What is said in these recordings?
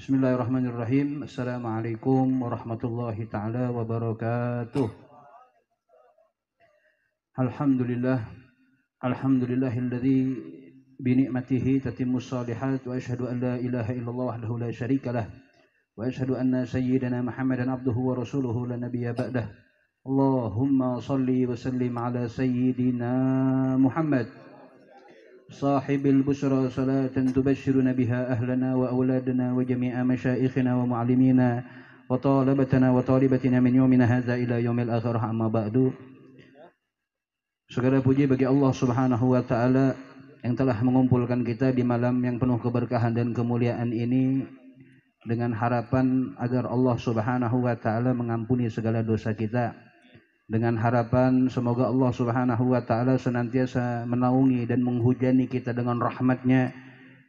Bismillahirrahmanirrahim. Assalamualaikum warahmatullahi ta'ala wabarakatuh. Alhamdulillahilladzi bini'matihi tatimmus shalihat wa asyhadu an la ilaha illallah wahdahu la syarikalah wa asyhadu anna sayyidana Muhammadan abduhu wa rasuluhu la nabiyya ba'dah. Allahumma shalli wa sallim ala sayyidina Muhammad صاحب البشرى صلاة تبشرنا بها أهلنا وأولادنا وجميع مشايخنا ومعلمينا وطالبتنا وطالبتنا من يومنا هذا إلى يوم الآخرة أما بعد. Segala puji bagi Allah Subhanahu wa taala yang telah mengumpulkan kita di malam yang penuh keberkahan dan kemuliaan ini dengan harapan agar Allah Subhanahu wa taala mengampuni segala dosa kita, dengan harapan semoga Allah Subhanahu wa taala senantiasa menaungi dan menghujani kita dengan rahmat-Nya,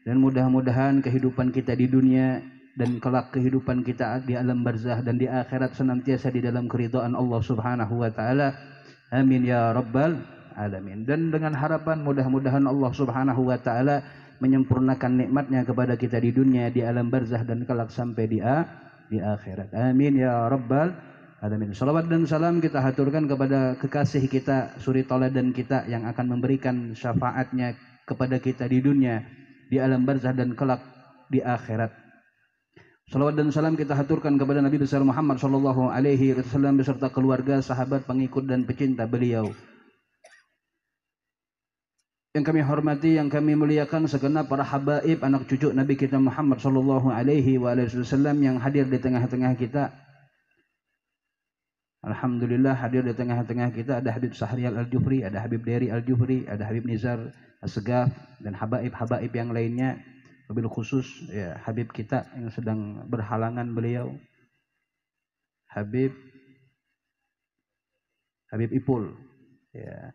dan mudah-mudahan kehidupan kita di dunia dan kelak kehidupan kita di alam barzah dan di akhirat senantiasa di dalam keridhaan Allah Subhanahu wa taala. Amin ya rabbal alamin. Dan dengan harapan mudah-mudahan Allah Subhanahu wa taala menyempurnakan nikmat-Nya kepada kita di dunia, di alam barzah dan kelak sampai di akhirat. Amin ya rabbal alamin. Salawat dan salam kita haturkan kepada kekasih kita, suri tauladan kita yang akan memberikan syafaatnya kepada kita di dunia, di alam barzah dan kelak di akhirat. Salawat dan salam kita haturkan kepada Nabi besar Muhammad sallallahu alaihi wasallam beserta keluarga, sahabat, pengikut dan pecinta beliau. Yang kami hormati, yang kami muliakan segenap para habaib, anak cucu Nabi kita Muhammad sallallahu alaihi wasallam yang hadir di tengah-tengah kita. Alhamdulillah hadir di tengah-tengah kita ada Habib Sahrial Al-Jufri, ada Habib Dery Al-Jufri, ada Habib Nizar As-Segaf dan habaib-habaib yang lainnya. Wabil khusus ya Habib kita yang sedang berhalangan beliau, Habib Ipul. Ya,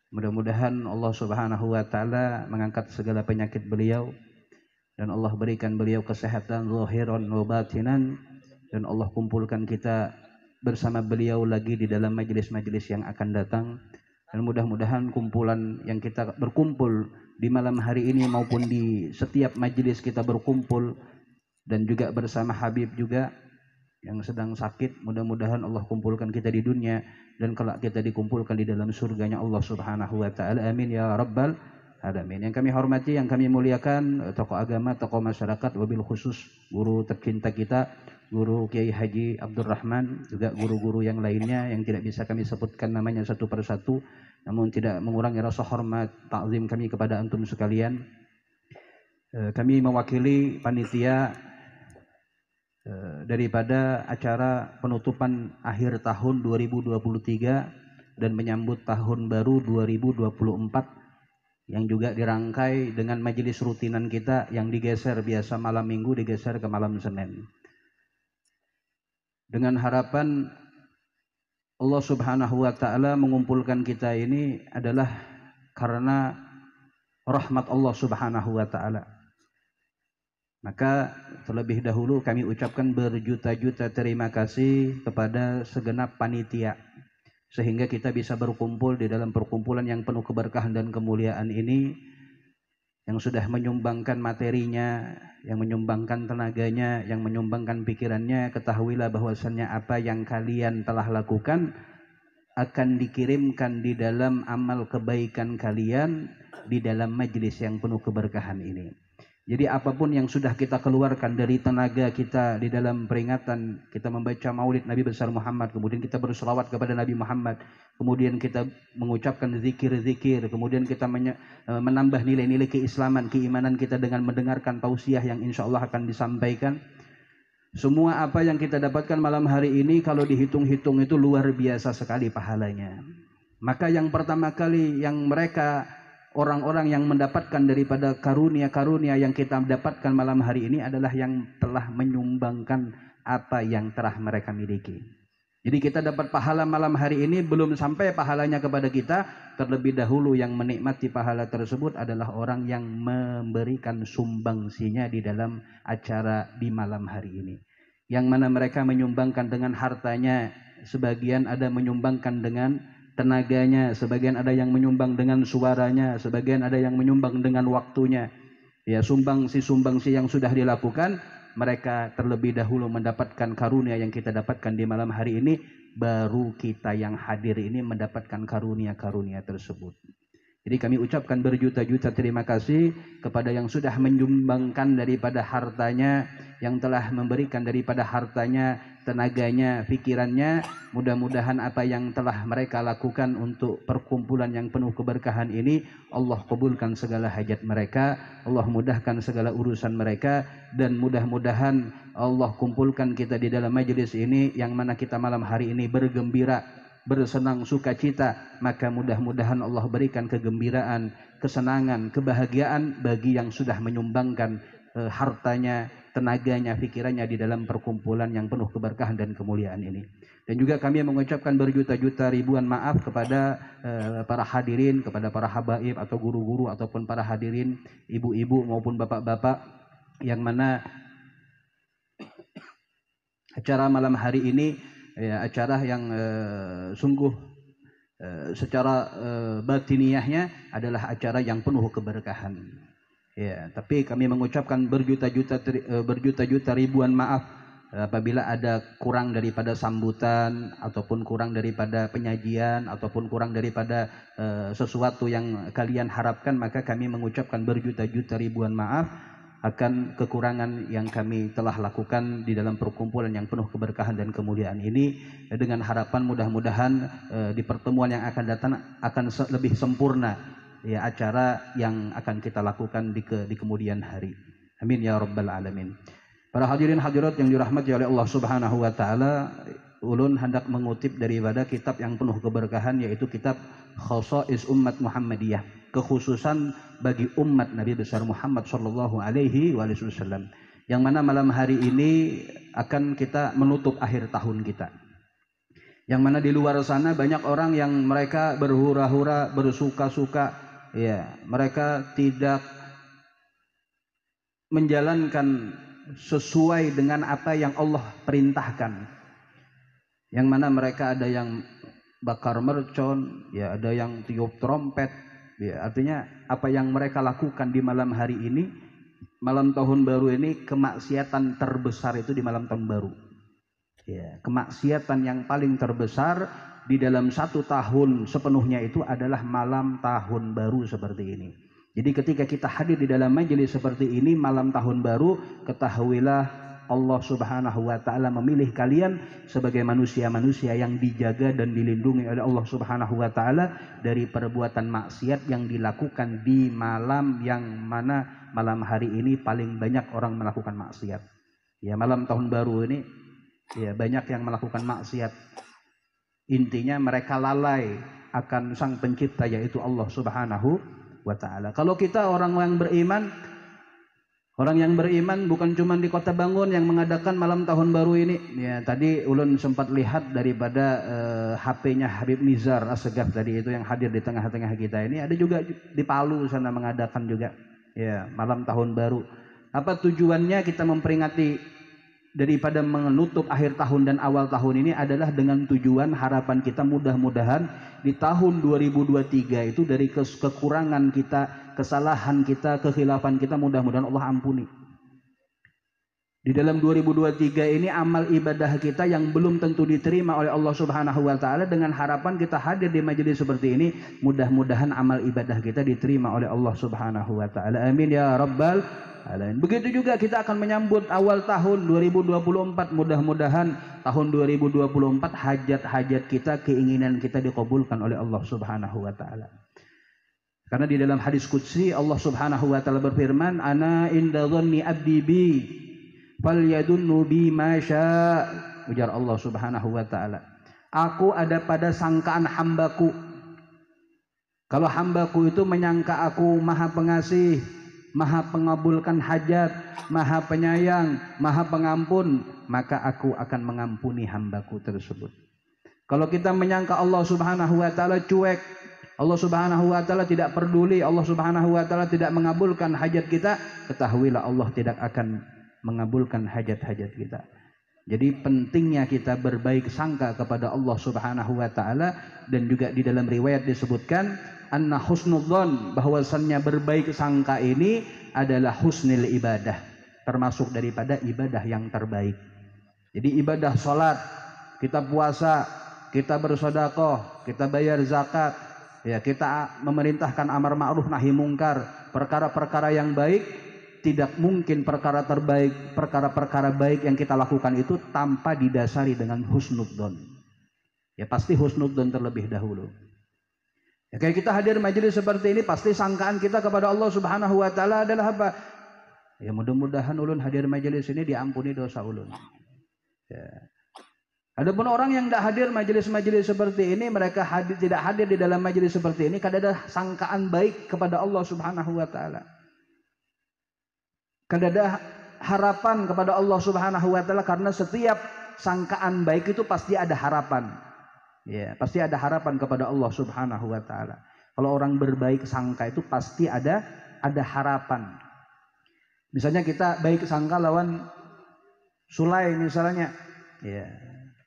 mudah-mudahan Allah Subhanahu wa taala mengangkat segala penyakit beliau dan Allah berikan beliau kesehatan zahiran wa batinan, dan Allah kumpulkan kita bersama beliau lagi di dalam majelis-majelis yang akan datang, dan mudah-mudahan kumpulan yang kita berkumpul di malam hari ini maupun di setiap majelis kita berkumpul dan juga bersama Habib juga yang sedang sakit, mudah-mudahan Allah kumpulkan kita di dunia dan kelak kita dikumpulkan di dalam surganya Allah Subhanahu wa taala. Amin ya rabbal alamin. Yang kami hormati, yang kami muliakan tokoh agama, tokoh masyarakat, wabil khusus guru tercinta kita, Guru Kiai Haji Abdurrahman, juga guru-guru yang lainnya yang tidak bisa kami sebutkan namanya satu persatu, namun tidak mengurangi rasa hormat takzim kami kepada antum sekalian. Kami mewakili panitia daripada acara penutupan akhir tahun 2023 dan menyambut tahun baru 2024 yang juga dirangkai dengan majelis rutinan kita yang digeser, biasa malam minggu digeser ke malam Senin. Dengan harapan Allah Subhanahu wa taala mengumpulkan kita ini adalah karena rahmat Allah Subhanahu wa taala. Maka terlebih dahulu kami ucapkan berjuta-juta terima kasih kepada segenap panitia sehingga kita bisa berkumpul di dalam perkumpulan yang penuh keberkahan dan kemuliaan ini, yang sudah menyumbangkan materinya, yang menyumbangkan tenaganya, yang menyumbangkan pikirannya. Ketahuilah bahwasannya apa yang kalian telah lakukan akan dikirimkan di dalam amal kebaikan kalian di dalam majelis yang penuh keberkahan ini. Jadi apapun yang sudah kita keluarkan dari tenaga kita di dalam peringatan, kita membaca maulid Nabi besar Muhammad, kemudian kita berselawat kepada Nabi Muhammad, kemudian kita mengucapkan zikir-zikir, kemudian kita menambah nilai-nilai keislaman, keimanan kita dengan mendengarkan tausiah yang insya Allah akan disampaikan. Semua apa yang kita dapatkan malam hari ini kalau dihitung-hitung itu luar biasa sekali pahalanya. Maka yang pertama kali yang mereka orang-orang yang mendapatkan daripada karunia-karunia yang kita dapatkan malam hari ini adalah yang telah menyumbangkan apa yang telah mereka miliki. Jadi kita dapat pahala malam hari ini, belum sampai pahalanya kepada kita, terlebih dahulu yang menikmati pahala tersebut adalah orang yang memberikan sumbangsinya di dalam acara di malam hari ini. Yang mana mereka menyumbangkan dengan hartanya, sebagian ada menyumbangkan dengan tenaganya, sebagian ada yang menyumbang dengan suaranya, sebagian ada yang menyumbang dengan waktunya. Ya, sumbangsi yang sudah dilakukan, mereka terlebih dahulu mendapatkan karunia yang kita dapatkan di malam hari ini, baru kita yang hadir ini mendapatkan karunia-karunia tersebut. Jadi kami ucapkan berjuta-juta terima kasih kepada yang sudah menyumbangkan daripada hartanya, yang telah memberikan daripada hartanya, tenaganya, pikirannya. Mudah-mudahan apa yang telah mereka lakukan untuk perkumpulan yang penuh keberkahan ini, Allah kabulkan segala hajat mereka, Allah mudahkan segala urusan mereka, dan mudah-mudahan Allah kumpulkan kita di dalam majelis ini yang mana kita malam hari ini bergembira, bersenang sukacita, maka mudah-mudahan Allah berikan kegembiraan, kesenangan, kebahagiaan bagi yang sudah menyumbangkan hartanya, tenaganya, pikirannya di dalam perkumpulan yang penuh keberkahan dan kemuliaan ini. Dan juga kami mengucapkan berjuta-juta ribuan maaf kepada para hadirin, kepada para habaib atau guru-guru ataupun para hadirin, ibu-ibu maupun bapak-bapak, yang mana acara malam hari ini ya, acara yang sungguh secara batiniahnya adalah acara yang penuh keberkahan. Ya, tapi kami mengucapkan berjuta-juta ribuan maaf apabila ada kurang daripada sambutan ataupun kurang daripada penyajian ataupun kurang daripada sesuatu yang kalian harapkan, maka kami mengucapkan berjuta-juta ribuan maaf akan kekurangan yang kami telah lakukan di dalam perkumpulan yang penuh keberkahan dan kemuliaan ini, dengan harapan mudah-mudahan di pertemuan yang akan datang akan lebih sempurna ya acara yang akan kita lakukan di kemudian hari. Amin ya rabbal alamin. Para hadirin hadirat yang dirahmati oleh Allah Subhanahu wa taala, ulun hendak mengutip daripada kitab yang penuh keberkahan, yaitu kitab Khosais Ummat Muhammadiyah, kekhususan bagi umat Nabi besar Muhammad sallallahu alaihi wasallam, yang mana malam hari ini akan kita menutup akhir tahun kita. Yang mana di luar sana banyak orang yang mereka berhura-hura, bersuka-suka, ya, mereka tidak menjalankan sesuai dengan apa yang Allah perintahkan. Yang mana mereka ada yang bakar mercon, ya, ada yang tiup trompet, ya, artinya apa yang mereka lakukan di malam hari ini, malam tahun baru ini, kemaksiatan terbesar itu di malam tahun baru. Ya, kemaksiatan yang paling terbesar di dalam satu tahun sepenuhnya itu adalah malam tahun baru seperti ini. Jadi ketika kita hadir di dalam majelis seperti ini malam tahun baru, ketahuilah Allah Subhanahu wa taala memilih kalian sebagai manusia-manusia yang dijaga dan dilindungi oleh Allah Subhanahu wa taala dari perbuatan maksiat yang dilakukan di malam yang mana malam hari ini paling banyak orang melakukan maksiat. Ya, malam tahun baru ini ya banyak yang melakukan maksiat. Intinya mereka lalai akan Sang Pencipta, yaitu Allah Subhanahu wa taala. Kalau kita orang yang beriman bukan cuma di Kota Bangun yang mengadakan malam tahun baru ini. Ya, tadi ulun sempat lihat daripada HP-nya Habib Nizar Assegaf tadi itu yang hadir di tengah-tengah kita ini, ada juga di Palu sana mengadakan juga ya malam tahun baru. Apa tujuannya kita memperingati daripada menutup akhir tahun dan awal tahun ini adalah dengan tujuan harapan kita mudah-mudahan di tahun 2023 itu dari kekurangan kita, kesalahan kita, kekhilafan kita, mudah-mudahan Allah ampuni. Di dalam 2023 ini amal ibadah kita yang belum tentu diterima oleh Allah Subhanahu wa taala, dengan harapan kita hadir di majelis seperti ini, mudah-mudahan amal ibadah kita diterima oleh Allah Subhanahu wa taala. Amin ya rabbal alamin. Begitu juga kita akan menyambut awal tahun 2024, mudah-mudahan tahun 2024 hajat-hajat kita, keinginan kita dikabulkan oleh Allah Subhanahu wa taala. Karena di dalam hadis qudsi Allah Subhanahu wa taala berfirman, ana inda dhanni abdi bi falyadunnu bi ma syaa. Ujar Allah Subhanahu wa taala, aku ada pada sangkaan hambaku. Kalau hambaku itu menyangka aku maha pengasih, maha pengabulkan hajat, maha penyayang, maha pengampun, maka aku akan mengampuni hambaku tersebut. Kalau kita menyangka Allah Subhanahu wa taala cuek, Allah Subhanahu wa taala tidak peduli, Allah Subhanahu wa taala tidak mengabulkan hajat kita, ketahuilah Allah tidak akan mengabulkan hajat-hajat kita. Jadi pentingnya kita berbaik sangka kepada Allah Subhanahu wa taala, dan juga di dalam riwayat disebutkan anna husnudzon, bahwasannya berbaik sangka ini adalah husnul ibadah, termasuk daripada ibadah yang terbaik. Jadi ibadah salat, kita puasa, kita bersedekah, kita bayar zakat, ya, kita memerintahkan amar ma'ruf nahi mungkar, perkara-perkara yang baik. Tidak mungkin perkara terbaik, perkara-perkara baik yang kita lakukan itu tanpa didasari dengan husnudzon. Ya pasti husnudzon terlebih dahulu. Ya, kayak kita hadir majelis seperti ini, pasti sangkaan kita kepada Allah Subhanahu wa taala adalah apa? Ya mudah-mudahan ulun hadir majelis ini diampuni dosa ulun. Ya. Adapun orang yang tidak hadir majelis-majelis seperti ini, mereka tidak hadir di dalam majelis seperti ini, kadang ada sangkaan baik kepada Allah Subhanahu wa taala. Kadang ada harapan kepada Allah Subhanahu wa taala, karena setiap sangkaan baik itu pasti ada harapan. Ya, pasti ada harapan kepada Allah Subhanahu wa taala. Kalau orang berbaik sangka itu pasti ada harapan. Misalnya kita baik sangka lawan Sulai misalnya, ya,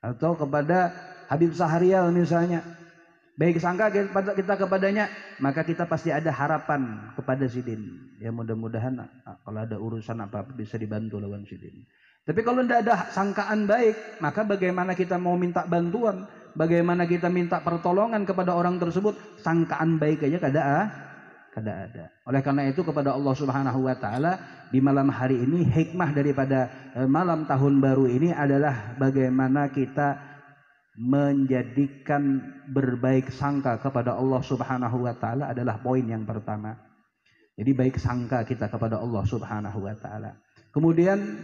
atau kepada Habib Sahrial misalnya. Baik sangka kita kepadanya, maka kita pasti ada harapan kepada Sidin. Ya mudah-mudahan kalau ada urusan apa-apa bisa dibantu lawan Sidin. Tapi kalau tidak ada sangkaan baik, maka bagaimana kita mau minta bantuan? Bagaimana kita minta pertolongan kepada orang tersebut? Sangkaan baik aja kada ada. Oleh karena itu kepada Allah Subhanahu wa taala di malam hari ini, hikmah daripada malam tahun baru ini adalah bagaimana kita menjadikan berbaik sangka kepada Allah Subhanahu wa taala adalah poin yang pertama. Jadi baik sangka kita kepada Allah Subhanahu wa taala. Kemudian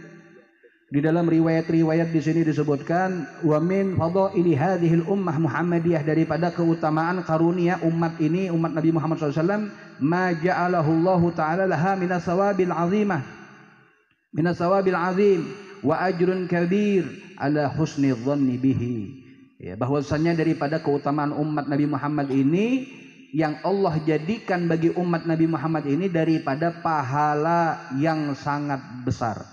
di dalam riwayat-riwayat di sini disebutkan wa min fadhaili hadhil ummah Muhammadiyah, daripada keutamaan karunia umat ini, umat Nabi Muhammad SAW, ma ja'alahu Allah taala laha minas sawabil azimah, minas sawabil azim wa ajrun kabir ala husni dhanni bihi. Ya, bahwasanya daripada keutamaan umat Nabi Muhammad ini, yang Allah jadikan bagi umat Nabi Muhammad ini daripada pahala yang sangat besar.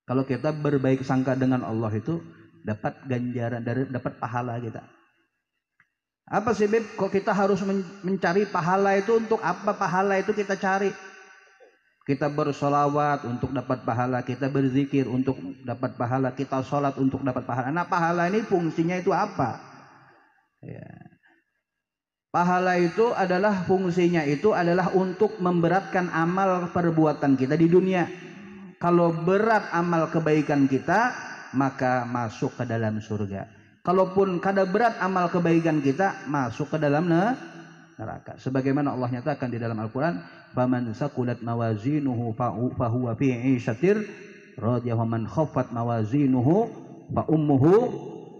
Kalau kita berbaik sangka dengan Allah itu dapat ganjaran, dapat pahala kita. Apa sih Beb? Kok kita harus mencari pahala itu? Untuk apa pahala itu kita cari? Kita bersolawat untuk dapat pahala, kita berzikir untuk dapat pahala, kita sholat untuk dapat pahala. Nah pahala ini fungsinya itu apa? Ya. Pahala itu adalah fungsinya itu adalah untuk memberatkan amal perbuatan kita di dunia. Kalau berat amal kebaikan kita, maka masuk ke dalam surga. Kalaupun kada berat amal kebaikan kita, masuk ke dalam neraka. Sebagaimana Allah nyatakan di dalam Al-Quran, faman saqulat mawazinuhu fahuwa fi 'ishatir radiyah wa man khaffat mawazinuhu fa ummuhu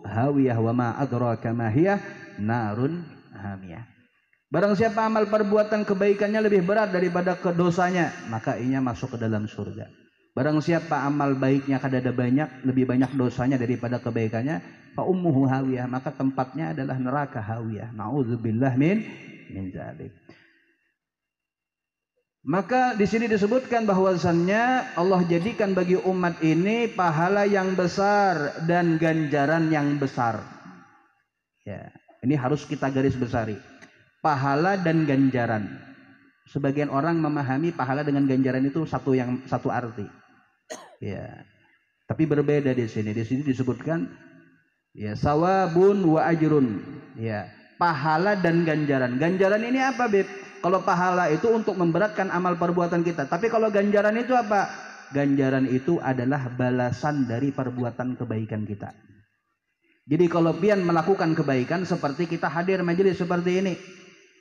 hawiyah wa ma adraka ma hiya narun hamiyah. Barang siapa amal perbuatan kebaikannya lebih berat daripada kedosanya, maka ia masuk ke dalam surga. Barang siapa amal baiknya kadada banyak, lebih banyak dosanya daripada kebaikannya, fa ummuhu hawiyah, maka tempatnya adalah neraka hawiyah. Nauzubillah min zalik. Maka di sini disebutkan bahwasannya Allah jadikan bagi umat ini pahala yang besar dan ganjaran yang besar. Ya, ini harus kita garis besari. Pahala dan ganjaran. Sebagian orang memahami pahala dengan ganjaran itu satu arti. Ya. Tapi berbeda di sini. Di sini disebutkan ya sawabun wa ajrun. Ya, pahala dan ganjaran. Ganjaran ini apa, Beb? Kalau pahala itu untuk memberatkan amal perbuatan kita. Tapi kalau ganjaran itu apa? Ganjaran itu adalah balasan dari perbuatan kebaikan kita. Jadi kalau pian melakukan kebaikan seperti kita hadir majelis seperti ini,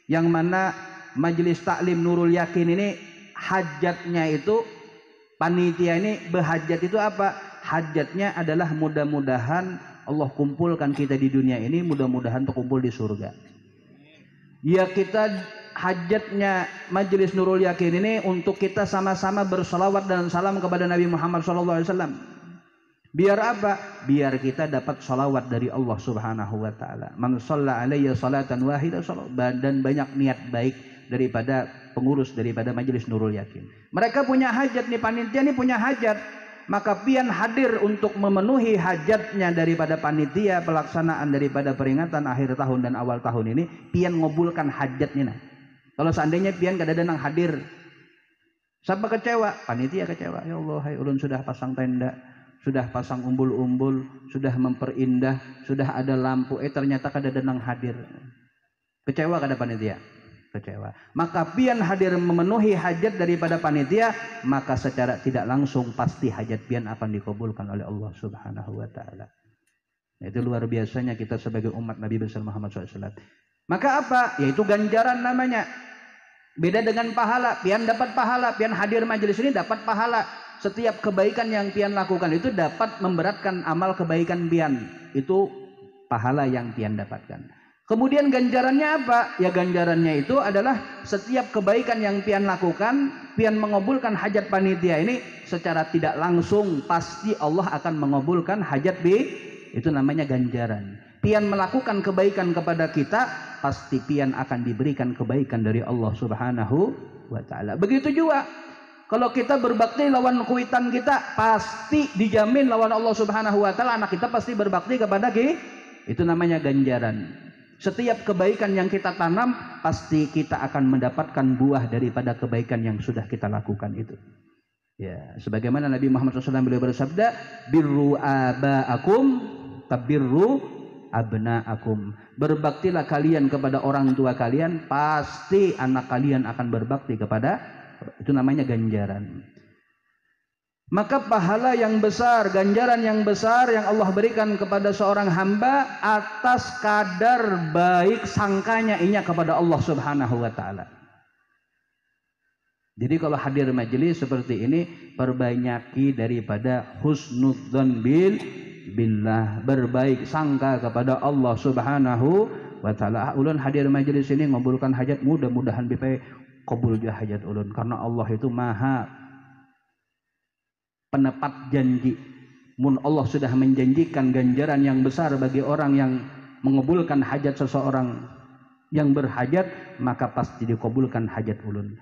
yang mana majelis taklim Nurul Yakin ini hajatnya itu, panitia ini berhajat itu apa? Hajatnya adalah mudah-mudahan Allah kumpulkan kita di dunia ini, mudah-mudahan terkumpul di surga. Ya kita hajatnya Majelis Nurul Yakin ini untuk kita sama-sama bersalawat dan salam kepada Nabi Muhammad SAW. Biar apa? Biar kita dapat salawat dari Allah Subhanahu wa taala. Man shalla alayya salatan wahidah, dan banyak niat baik daripada pengurus daripada Majelis Nurul Yakin. Mereka punya hajat nih, panitia nih punya hajat. Maka pian hadir untuk memenuhi hajatnya daripada panitia pelaksanaan daripada peringatan akhir tahun dan awal tahun ini, pian ngobulkan hajatnya. Nah, kalau seandainya pian kada ada nang hadir, siapa kecewa? Panitia kecewa. Ya Allah, hai ulun sudah pasang tenda, sudah pasang umbul-umbul, sudah memperindah, sudah ada lampu, ternyata kada ada nang hadir. Kecewa kada panitia? Kecewa. Maka pian hadir memenuhi hajat daripada panitia, maka secara tidak langsung pasti hajat pian akan dikabulkan oleh Allah Subhanahu wa taala. Itu luar biasanya kita sebagai umat Nabi besar Muhammad SAW. Maka apa? Yaitu ganjaran namanya. Beda dengan pahala. Pian dapat pahala, pian hadir majelis ini dapat pahala. Setiap kebaikan yang pian lakukan itu dapat memberatkan amal kebaikan pian. Itu pahala yang pian dapatkan. Kemudian ganjarannya apa? Ya ganjarannya itu adalah setiap kebaikan yang pian lakukan, pian mengabulkan hajat panitia ini secara tidak langsung pasti Allah akan mengabulkan hajat itu namanya ganjaran. Pian melakukan kebaikan kepada kita, pasti pian akan diberikan kebaikan dari Allah Subhanahu wa taala. Begitu juga kalau kita berbakti lawan kuitan kita, pasti dijamin lawan Allah Subhanahu wa taala anak kita pasti berbakti kepada kita. Itu namanya ganjaran. Setiap kebaikan yang kita tanam, pasti kita akan mendapatkan buah daripada kebaikan yang sudah kita lakukan itu. Ya, sebagaimana Nabi Muhammad SAW beliau bersabda, birru aba'akum tabirru abna'akum. Berbaktilah kalian kepada orang tua kalian, pasti anak kalian akan berbakti kepada, itu namanya ganjaran. Maka pahala yang besar, ganjaran yang besar yang Allah berikan kepada seorang hamba atas kadar baik sangkanya inya kepada Allah Subhanahu wa taala. Jadi kalau hadir majelis seperti ini, perbanyaki daripada husnudzon billah, berbaik sangka kepada Allah Subhanahu wa taala. Ulun hadir majelis ini ngabulkan hajat, mudah-mudahan bipai kabul juga hajat ulun, karena Allah itu maha penepat janji. Mun Allah sudah menjanjikan ganjaran yang besar bagi orang yang mengabulkan hajat seseorang yang berhajat, maka pasti dikabulkan hajat ulun.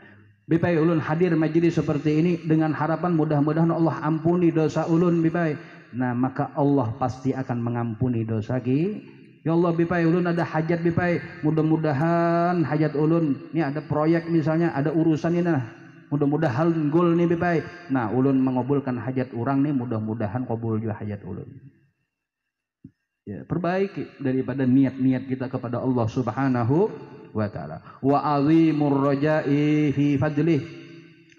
Bipai ulun hadir majelis seperti ini dengan harapan mudah-mudahan Allah ampuni dosa ulun bipai. Nah, maka Allah pasti akan mengampuni dosa ki. Ya Allah bipai ulun ada hajat bipai, mudah-mudahan hajat ulun. Ini ada proyek misalnya, ada urusan ini nah. Mudah-mudahan gol nih bipai. Nah, ulun mengabulkan hajat orang nih, mudah-mudahan kabul juga hajat ulun. Ya, perbaiki daripada niat-niat kita kepada Allah Subhanahu wa taala. Wa azimur raja'i fi fadlih,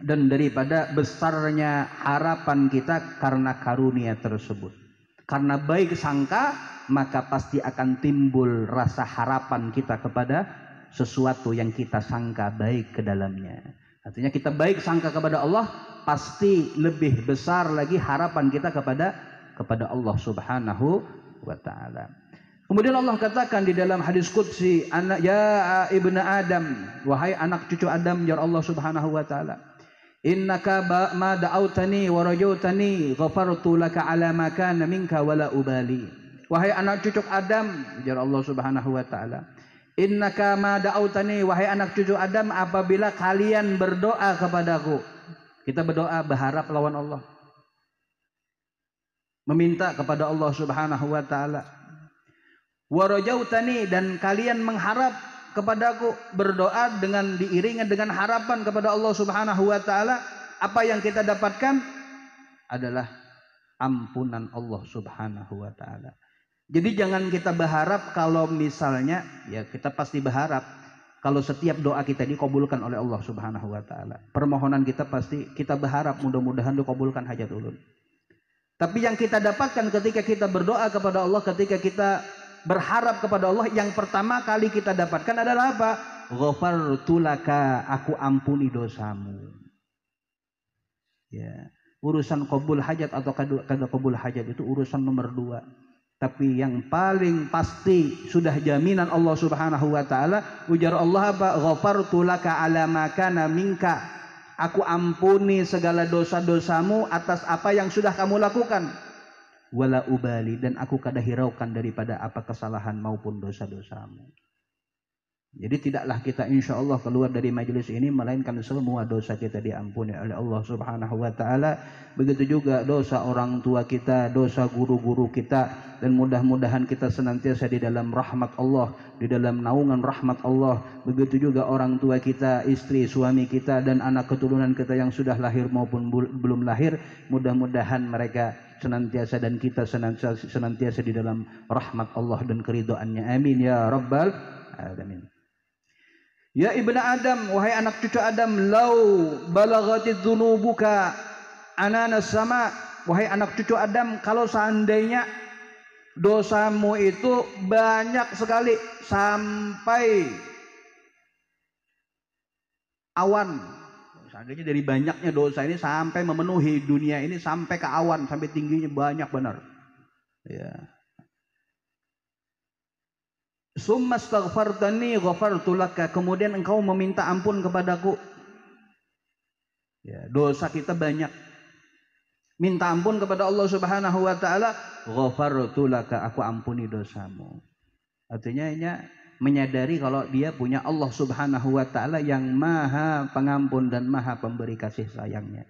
dan daripada besarnya harapan kita karena karunia tersebut. Karena baik sangka, maka pasti akan timbul rasa harapan kita kepada sesuatu yang kita sangka baik ke dalamnya. Artinya kita baik sangka kepada Allah, pasti lebih besar lagi harapan kita kepada Allah Subhanahu wa taala. Kemudian Allah katakan di dalam hadis qudsi, ya ibnu Adam, wahai anak cucu Adam, ya Allah Subhanahu wa taala, innaka ma da'autani wa rajautani ghafartu laka ala ma kana minka wala ubali. Wahai anak cucu Adam, ya Allah Subhanahu wa taala, innaka ma da'autani, wahai anak cucu Adam, apabila kalian berdoa kepadaku. Kita berdoa berharap lawan Allah, meminta kepada Allah Subhanahu wa taala. Wa rajautani, dan kalian mengharap kepadaku, berdoa dengan diiringi dengan harapan kepada Allah Subhanahu wa taala. Apa yang kita dapatkan adalah ampunan Allah Subhanahu wa taala. Jadi jangan kita berharap kalau misalnya, ya kita pasti berharap kalau setiap doa kita dikabulkan oleh Allah Subhanahu wa taala. Permohonan kita pasti kita berharap mudah-mudahan dikabulkan hajat ulun. Tapi yang kita dapatkan ketika kita berdoa kepada Allah, ketika kita berharap kepada Allah, yang pertama kali kita dapatkan adalah apa? Ghafartu laka, aku ampuni dosamu. Ya, urusan qabul hajat atau kada qabul hajat itu urusan nomor 2. Tapi yang paling pasti sudah jaminan Allah Subhanahu wa taala, ujar Allah apa? Ghafartu laka ala ma kana minka. Aku ampuni segala dosa-dosamu atas apa yang sudah kamu lakukan. Wala ubali, dan aku kada hiraukan daripada apa kesalahan maupun dosa-dosamu. Jadi tidaklah kita insya Allah keluar dari majelis ini melainkan semua dosa kita diampuni oleh Allah Subhanahu wa taala. Begitu juga dosa orang tua kita, dosa guru-guru kita, dan mudah-mudahan kita senantiasa di dalam rahmat Allah, di dalam naungan rahmat Allah. Begitu juga orang tua kita, istri, suami kita, dan anak keturunan kita yang sudah lahir maupun belum lahir, mudah-mudahan mereka senantiasa dan kita senantiasa di dalam rahmat Allah dan keridhaannya. Amin ya rabbal alamin. Ya ibnu Adam, wahai anak cucu Adam, lau balaghatidz dzunubuka ananas sama, wahai anak cucu Adam, kalau seandainya dosamu itu banyak sekali sampai awan, seandainya dari banyaknya dosa ini sampai memenuhi dunia ini sampai ke awan, sampai tingginya banyak benar. Ya. Summa astaghfartani ghafartu laka, kemudian engkau meminta ampun kepadaku. Ya, dosa kita banyak. Minta ampun kepada Allah Subhanahu wa taala, ghafartu laka, aku ampuni dosamu. Artinya ini menyadari kalau dia punya Allah Subhanahu wa taala yang Maha Pengampun dan Maha Pemberi kasih sayangnya.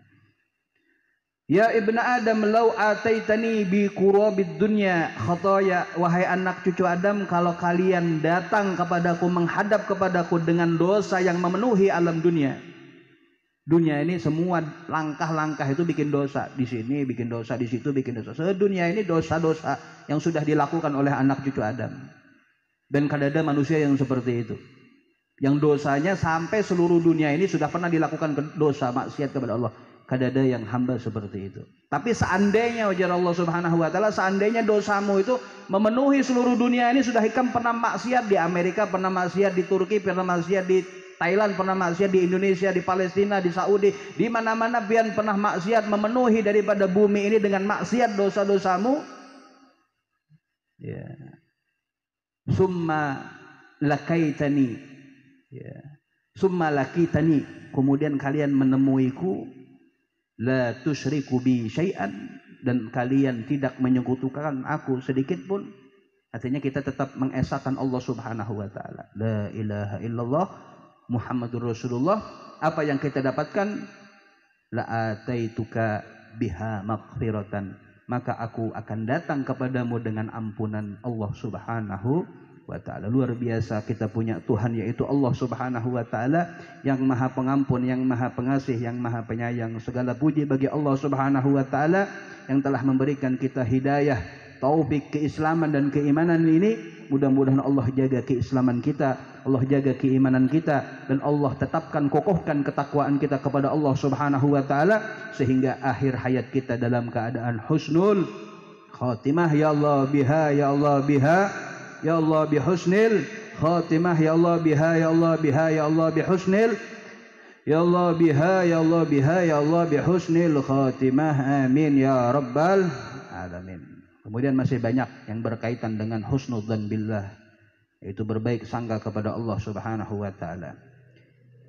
Ya ibnu Adam, lau ataitani bi qurabid dunya khataya, wahai anak cucu Adam, kalau kalian datang kepadaku, menghadap kepadaku dengan dosa yang memenuhi alam dunia. Dunia ini semua langkah-langkah itu bikin dosa, di sini bikin dosa, di situ bikin dosa. Sedunia ini dosa-dosa yang sudah dilakukan oleh anak cucu Adam. Dan kada ada manusia yang seperti itu, yang dosanya sampai seluruh dunia ini sudah pernah dilakukan dosa maksiat kepada Allah. Kada ada yang hamba seperti itu. Tapi seandainya, ujar Allah Subhanahu wa taala, seandainya dosamu itu memenuhi seluruh dunia ini, sudah hikam pernah maksiat di Amerika, pernah maksiat di Turki, pernah maksiat di Thailand, pernah maksiat di Indonesia, di Palestina, di Saudi, di mana-mana pian pernah maksiat, memenuhi daripada bumi ini dengan maksiat dosa-dosamu. Ya. Summa lakaitani. Ya. Summa lakitani, kemudian kalian menemuiku, la tusyriku bi syai'an, dan kalian tidak menyekutukan aku sedikit pun. Artinya kita tetap mengesahkan Allah Subhanahu wa taala. La ilaha illallah Muhammadur Rasulullah. Apa yang kita dapatkan? La ataituka biha maghfiratan, maka aku akan datang kepadamu dengan ampunan Allah Subhanahu wa ta'ala. Luar biasa kita punya Tuhan, yaitu Allah Subhanahu wa ta'ala, yang Maha Pengampun, yang Maha Pengasih, yang Maha Penyayang. Segala puji bagi Allah Subhanahu wa ta'ala yang telah memberikan kita hidayah, taufik, keislaman dan keimanan ini. Mudah-mudahan Allah jaga keislaman kita, Allah jaga keimanan kita, dan Allah tetapkan, kokohkan ketakwaan kita kepada Allah Subhanahu wa ta'ala, sehingga akhir hayat kita dalam keadaan husnul khatimah. Ya Allah biha, ya Allah biha, ya Allah bihusnil khatimah, ya Allah biha, ya Allah biha, ya Allah bihusnil, ya Allah biha, ya Allah biha, ya Allah bihusnil khatimah. Amin ya rabbal alamin. Kemudian masih banyak yang berkaitan dengan husnudzan billah, yaitu berbaik sangka kepada Allah Subhanahu wa taala.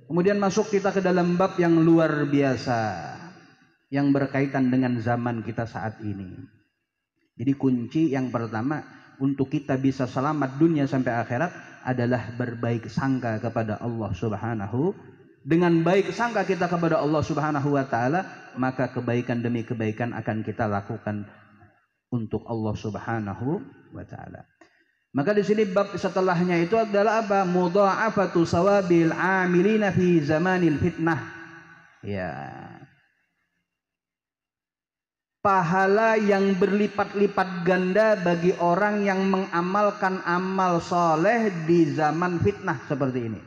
Kemudian masuk kita ke dalam bab yang luar biasa yang berkaitan dengan zaman kita saat ini. Jadi kunci yang pertama untuk kita bisa selamat dunia sampai akhirat adalah berbaik sangka kepada Allah Subhanahu. Dengan baik sangka kita kepada Allah Subhanahu wa taala, maka kebaikan demi kebaikan akan kita lakukan untuk Allah Subhanahu wa taala. Maka di sini bab setelahnya itu adalah apa? Mudha'afatu sawabil 'amilina fi zamanil fitnah. Ya. Pahala yang berlipat-lipat ganda bagi orang yang mengamalkan amal soleh di zaman fitnah seperti ini.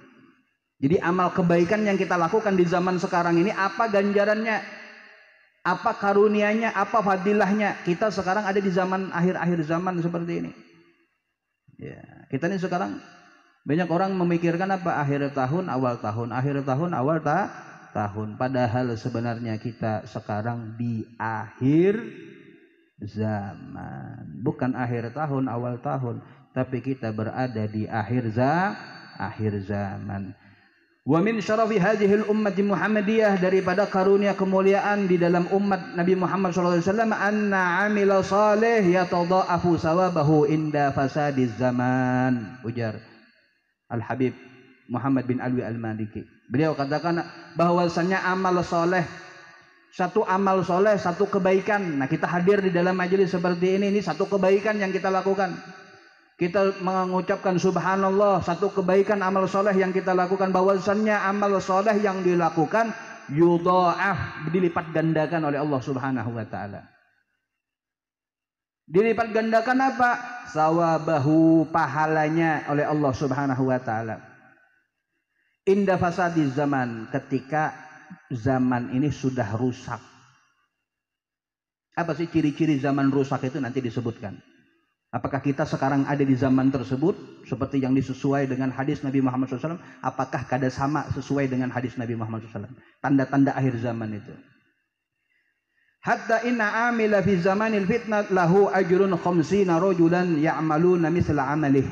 Jadi amal kebaikan yang kita lakukan di zaman sekarang ini, apa ganjarannya? Apa karunianya, apa fadilahnya? Kita sekarang ada di zaman akhir-akhir zaman seperti ini. Ya, kita ini sekarang banyak orang memikirkan apa? Akhir tahun, awal tahun, akhir tahun, awal tahun. Padahal sebenarnya kita sekarang di akhir zaman. Bukan akhir tahun, awal tahun, tapi kita berada di akhir zaman. Wa min syarafi hadhil ummati Muhammadiyah, daripada karunia kemuliaan di dalam umat Nabi Muhammad sallallahu alaihi wasallam, anna amila salih yatadha'afu sawabahu inda fasadiz zaman. Ujar Al Habib Muhammad bin Alwi Al-Maliki, beliau katakan bahwasannya amal soleh, satu amal soleh, satu kebaikan. Nah, kita hadir di dalam majelis seperti ini satu kebaikan yang kita lakukan. Kita mengucapkan subhanallah, satu kebaikan amal soleh yang kita lakukan. Bahwasannya amal soleh yang dilakukan yudha'af, dilipat gandakan oleh Allah subhanahu wa ta'ala. Dilipat gandakan apa? Sawabahu, pahalanya oleh Allah subhanahu wa ta'ala. Inda fasadi zaman, ketika zaman ini sudah rusak. Apa sih ciri-ciri zaman rusak itu nanti disebutkan. Apakah kita sekarang ada di zaman tersebut seperti yang disesuai dengan hadis Nabi Muhammad SAW? Apakah kada sama sesuai dengan hadis Nabi Muhammad SAW? Tanda-tanda akhir zaman itu. Hatta inna amila fi zamanil fitnah lahu ajrun khamsina rajulan ya'maluna misla amalih.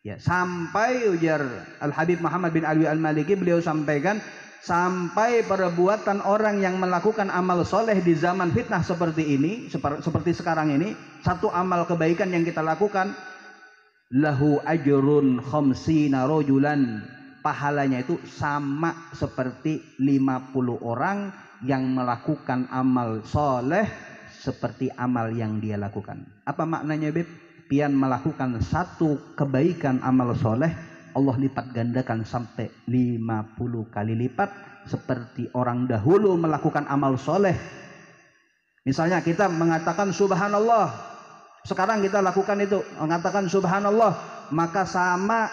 Ya, sampai ujar Al Habib Muhammad bin Alwi Al-Maliki, beliau sampaikan sampai perbuatan orang yang melakukan amal soleh di zaman fitnah seperti ini, seperti sekarang ini, satu amal kebaikan yang kita lakukan, lahu ajrun khamsina rajulan, pahalanya itu sama seperti 50 orang yang melakukan amal soleh seperti amal yang dia lakukan. Apa maknanya, Beb? Pian melakukan satu kebaikan amal soleh, Allah lipat gandakan sampai 50 kali lipat seperti orang dahulu melakukan amal soleh. Misalnya kita mengatakan subhanallah, sekarang kita lakukan itu, mengatakan subhanallah, maka sama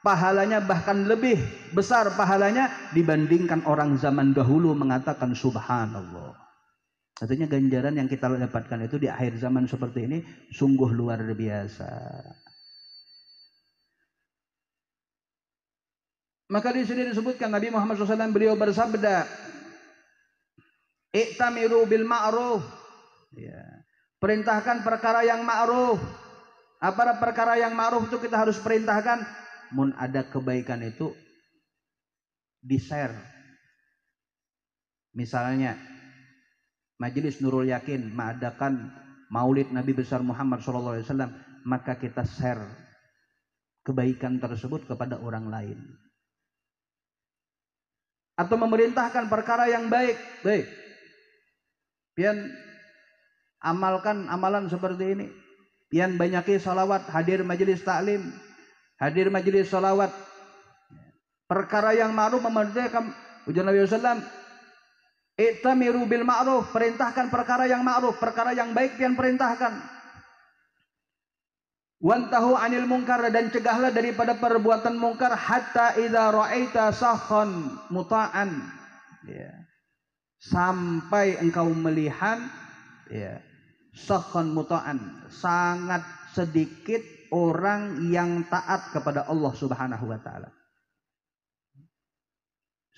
pahalanya, bahkan lebih besar pahalanya dibandingkan orang zaman dahulu mengatakan subhanallah. Artinya ganjaran yang kita dapatkan itu di akhir zaman seperti ini sungguh luar biasa. Maka di sini disebutkan Nabi Muhammad SAW, beliau bersabda, "I'tamiru bil ma'ruf." Ya. Perintahkan perkara yang ma'ruf. Apa perkara yang ma'ruf itu kita harus perintahkan? Mun ada kebaikan itu di-share. Misalnya Majelis Nurul Yakin mengadakan Maulid Nabi besar Muhammad SAW, maka kita share kebaikan tersebut kepada orang lain. Atau memerintahkan perkara yang baik. Pian amalkan amalan seperti ini. Pian banyaki salawat, hadir majelis taklim, hadir majelis salawat. Perkara yang ma'ruf, memerintahkan, ujar Nabi SAW, "I'tamiru bil ma'ruf." Perintahkan perkara yang ma'ruf, perkara yang baik pian perintahkan. Wantahu anil munkar, dan cegahlah daripada perbuatan mungkar, hatta idza ra'aita sakhan muta'an, ya, sampai engkau melihat, ya, sakhan muta'an, sangat sedikit orang yang taat kepada Allah Subhanahu wa taala.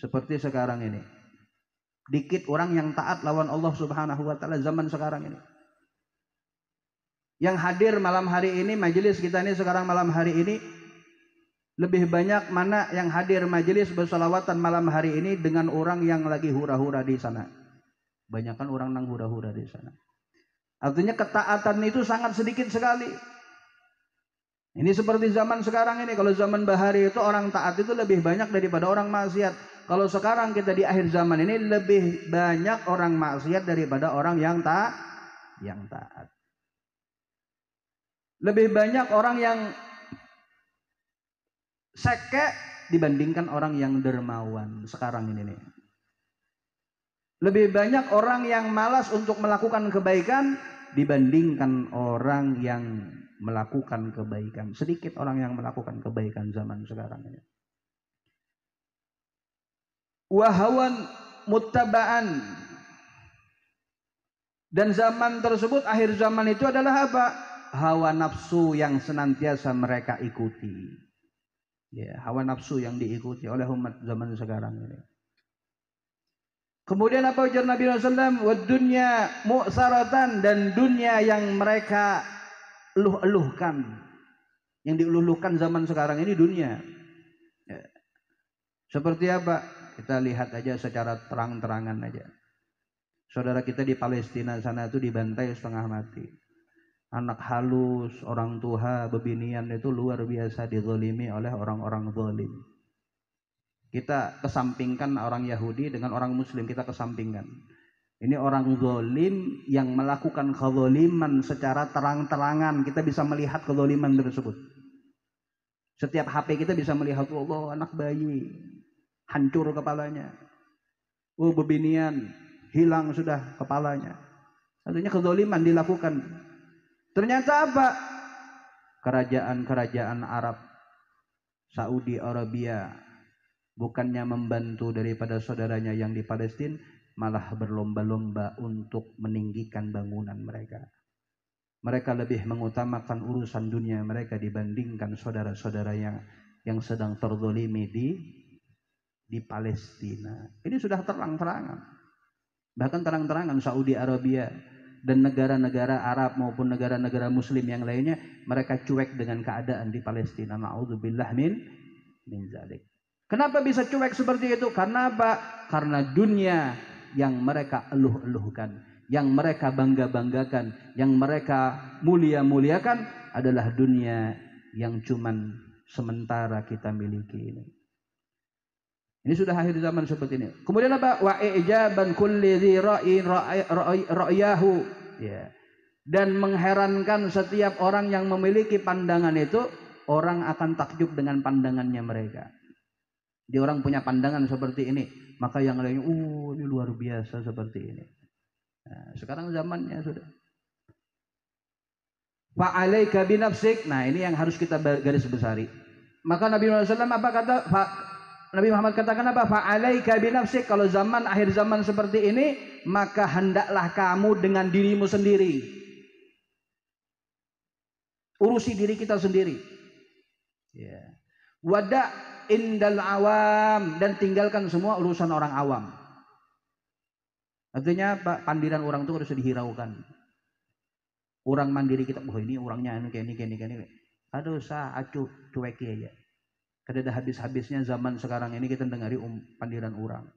Seperti sekarang ini, dikit orang yang taat lawan Allah Subhanahu wa taala zaman sekarang ini. Yang hadir malam hari ini, majelis kita ini sekarang malam hari ini, lebih banyak mana yang hadir majelis bersolawatan malam hari ini dengan orang yang lagi hura-hura di sana. Banyakan orang nang hura-hura di sana. Artinya ketaatan itu sangat sedikit sekali. Ini seperti zaman sekarang ini. Kalau zaman bahari itu orang taat itu lebih banyak daripada orang maksiat. Kalau sekarang kita di akhir zaman ini lebih banyak orang maksiat daripada orang yang taat. Lebih banyak orang yang seke dibandingkan orang yang dermawan sekarang ini nih. Lebih banyak orang yang malas untuk melakukan kebaikan dibandingkan orang yang melakukan kebaikan. Sedikit orang yang melakukan kebaikan zaman sekarang ini. Wahawan muttaba'an, dan zaman tersebut, akhir zaman itu adalah apa? Hawa nafsu yang senantiasa mereka ikuti. Ya, hawa nafsu yang diikuti oleh umat zaman sekarang ini. Kemudian apa ujar Nabi SAW? Wad dunya mu'saratan, dan dunia yang mereka eluh-eluhkan, yang diuluhkan zaman sekarang ini dunia. Ya. Seperti apa? Kita lihat aja secara terang-terangan aja. Saudara kita di Palestina sana itu dibantai setengah mati. Anak halus, orang tua, bebinian itu luar biasa dizalimi oleh orang-orang zalim. Kita kesampingkan orang Yahudi dengan orang Muslim, kita kesampingkan. Ini orang zalim yang melakukan kezaliman secara terang-terangan. Kita bisa melihat kezaliman tersebut. Setiap HP kita bisa melihat, Allah, anak bayi hancur kepalanya. Oh, bebinian hilang sudah kepalanya. Artinya kezaliman dilakukan. Ternyata apa? Kerajaan-kerajaan Arab, Saudi Arabia, bukannya membantu daripada saudaranya yang di Palestina, malah berlomba-lomba untuk meninggikan bangunan mereka. Mereka lebih mengutamakan urusan dunia mereka dibandingkan saudara-saudara yang sedang terzalimi di Palestina. Ini sudah terang-terangan. Bahkan terang-terangan Saudi Arabia dan negara-negara Arab maupun negara-negara Muslim yang lainnya, mereka cuek dengan keadaan di Palestina. Na'udzubillah min zalik. Kenapa bisa cuek seperti itu? Karena apa? Karena dunia yang mereka eluh-eluhkan, yang mereka bangga-banggakan, yang mereka mulia-muliakan adalah dunia yang cuman sementara kita miliki ini. Ini sudah akhir zaman seperti ini. Kemudian apa? Wa ijaban kulli dzi ra'yahu. Ya. Dan mengherankan setiap orang yang memiliki pandangan itu, orang akan takjub dengan pandangannya mereka. Dia orang punya pandangan seperti ini, maka yang lainnya, ini luar biasa seperti ini. Nah, sekarang zamannya sudah. Fa'alaika binafsik. Nah, ini yang harus kita garis besari. Maka Nabi Muhammad SAW apa kata? Nabi Muhammad katakan apa? Fa'alaika binafsik. Kalau zaman akhir zaman seperti ini, maka hendaklah kamu dengan dirimu sendiri. Urusi diri kita sendiri. Ya. Wada indal awam, dan tinggalkan semua urusan orang awam. Artinya apa? Pandiran orang itu harus dihiraukan. Orang mandiri kita, ini orangnya kayak ini. Aduh, acuh, cueki aja. Kada ada habis-habisnya zaman sekarang ini kita dengari pandiran orang.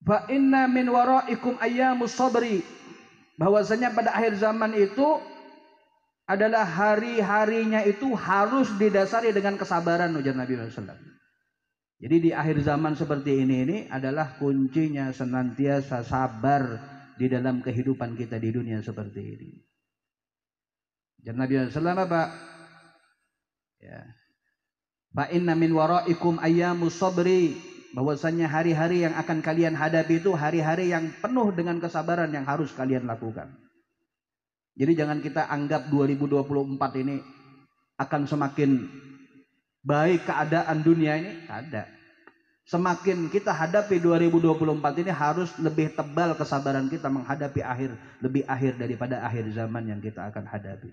Fa inna min waraikum ayyamus sabri. Bahwasanya pada akhir zaman itu adalah hari-harinya itu harus didasari dengan kesabaran, ujar Nabi SAW. Jadi di akhir zaman seperti ini adalah kuncinya senantiasa sabar di dalam kehidupan kita di dunia seperti ini. Dan Nabi SAW apa? Ya. Fa inna min waraikum ayyamus sabri. Bahwasanya hari-hari yang akan kalian hadapi itu hari-hari yang penuh dengan kesabaran yang harus kalian lakukan. Jadi jangan kita anggap 2024 ini akan semakin baik keadaan dunia ini. Ada. Semakin kita hadapi 2024 ini harus lebih tebal kesabaran kita menghadapi lebih akhir daripada akhir zaman yang kita akan hadapi.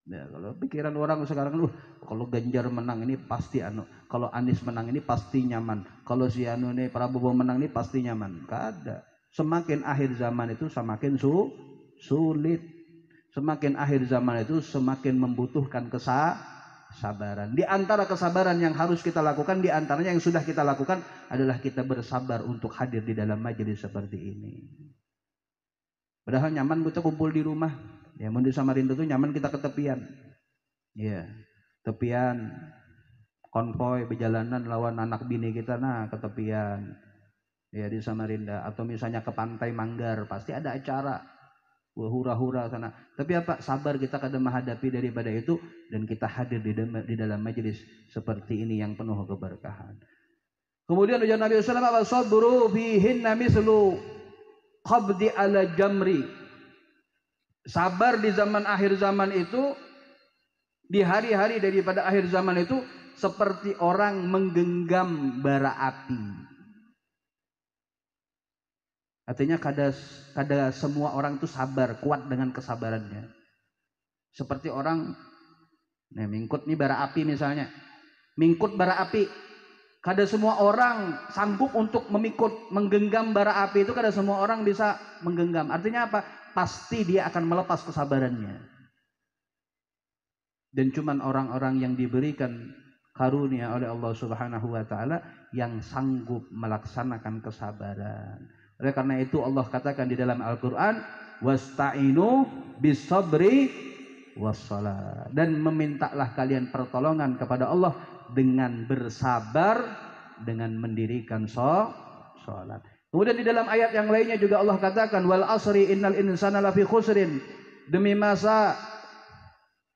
Ya, kalau pikiran orang sekarang, kalau Ganjar menang ini pasti kalau Anies menang ini pasti nyaman, kalau si ini Prabowo menang ini pasti nyaman. Kada. Semakin akhir zaman itu semakin sulit. Semakin akhir zaman itu semakin membutuhkan kesabaran. Di antara kesabaran yang harus kita lakukan, di antaranya yang sudah kita lakukan adalah kita bersabar untuk hadir di dalam majelis seperti ini. Padahal nyaman kita kumpul di rumah. Ya, di Samarinda itu nyaman kita ke tepian. Ya, tepian konvoy berjalanan lawan anak bini kita, ke tepian. Ya, di Samarinda, atau misalnya ke pantai Manggar, pasti ada acara hura-hura sana. Tapi apa? Sabar kita kadang menghadapi daripada itu, dan kita hadir di dalam majelis seperti ini yang penuh keberkahan. Kemudian ujar Nabi sallallahu alaihi wasallam, "Sabru fihinna mislu qabdi ala jamri." Sabar di zaman akhir zaman itu, di hari-hari daripada akhir zaman itu, seperti orang menggenggam bara api. Artinya kada semua orang itu sabar, kuat dengan kesabarannya. Seperti orang mingkut nih bara api misalnya. Mingkut bara api. Kada semua orang sanggup untuk menggenggam bara api itu, kada semua orang bisa menggenggam. Artinya apa? Pasti dia akan melepas kesabarannya. Dan cuman orang-orang yang diberikan karunia oleh Allah Subhanahu wa taala yang sanggup melaksanakan kesabaran. Oleh karena itu Allah katakan di dalam Al-Qur'an, wasta'inu bis-sabri was-shalah. Dan memintalah kalian pertolongan kepada Allah dengan bersabar, dengan mendirikan salat. Kemudian di dalam ayat yang lainnya juga Allah katakan, wal asri innal insana lafi khusrin. Demi masa,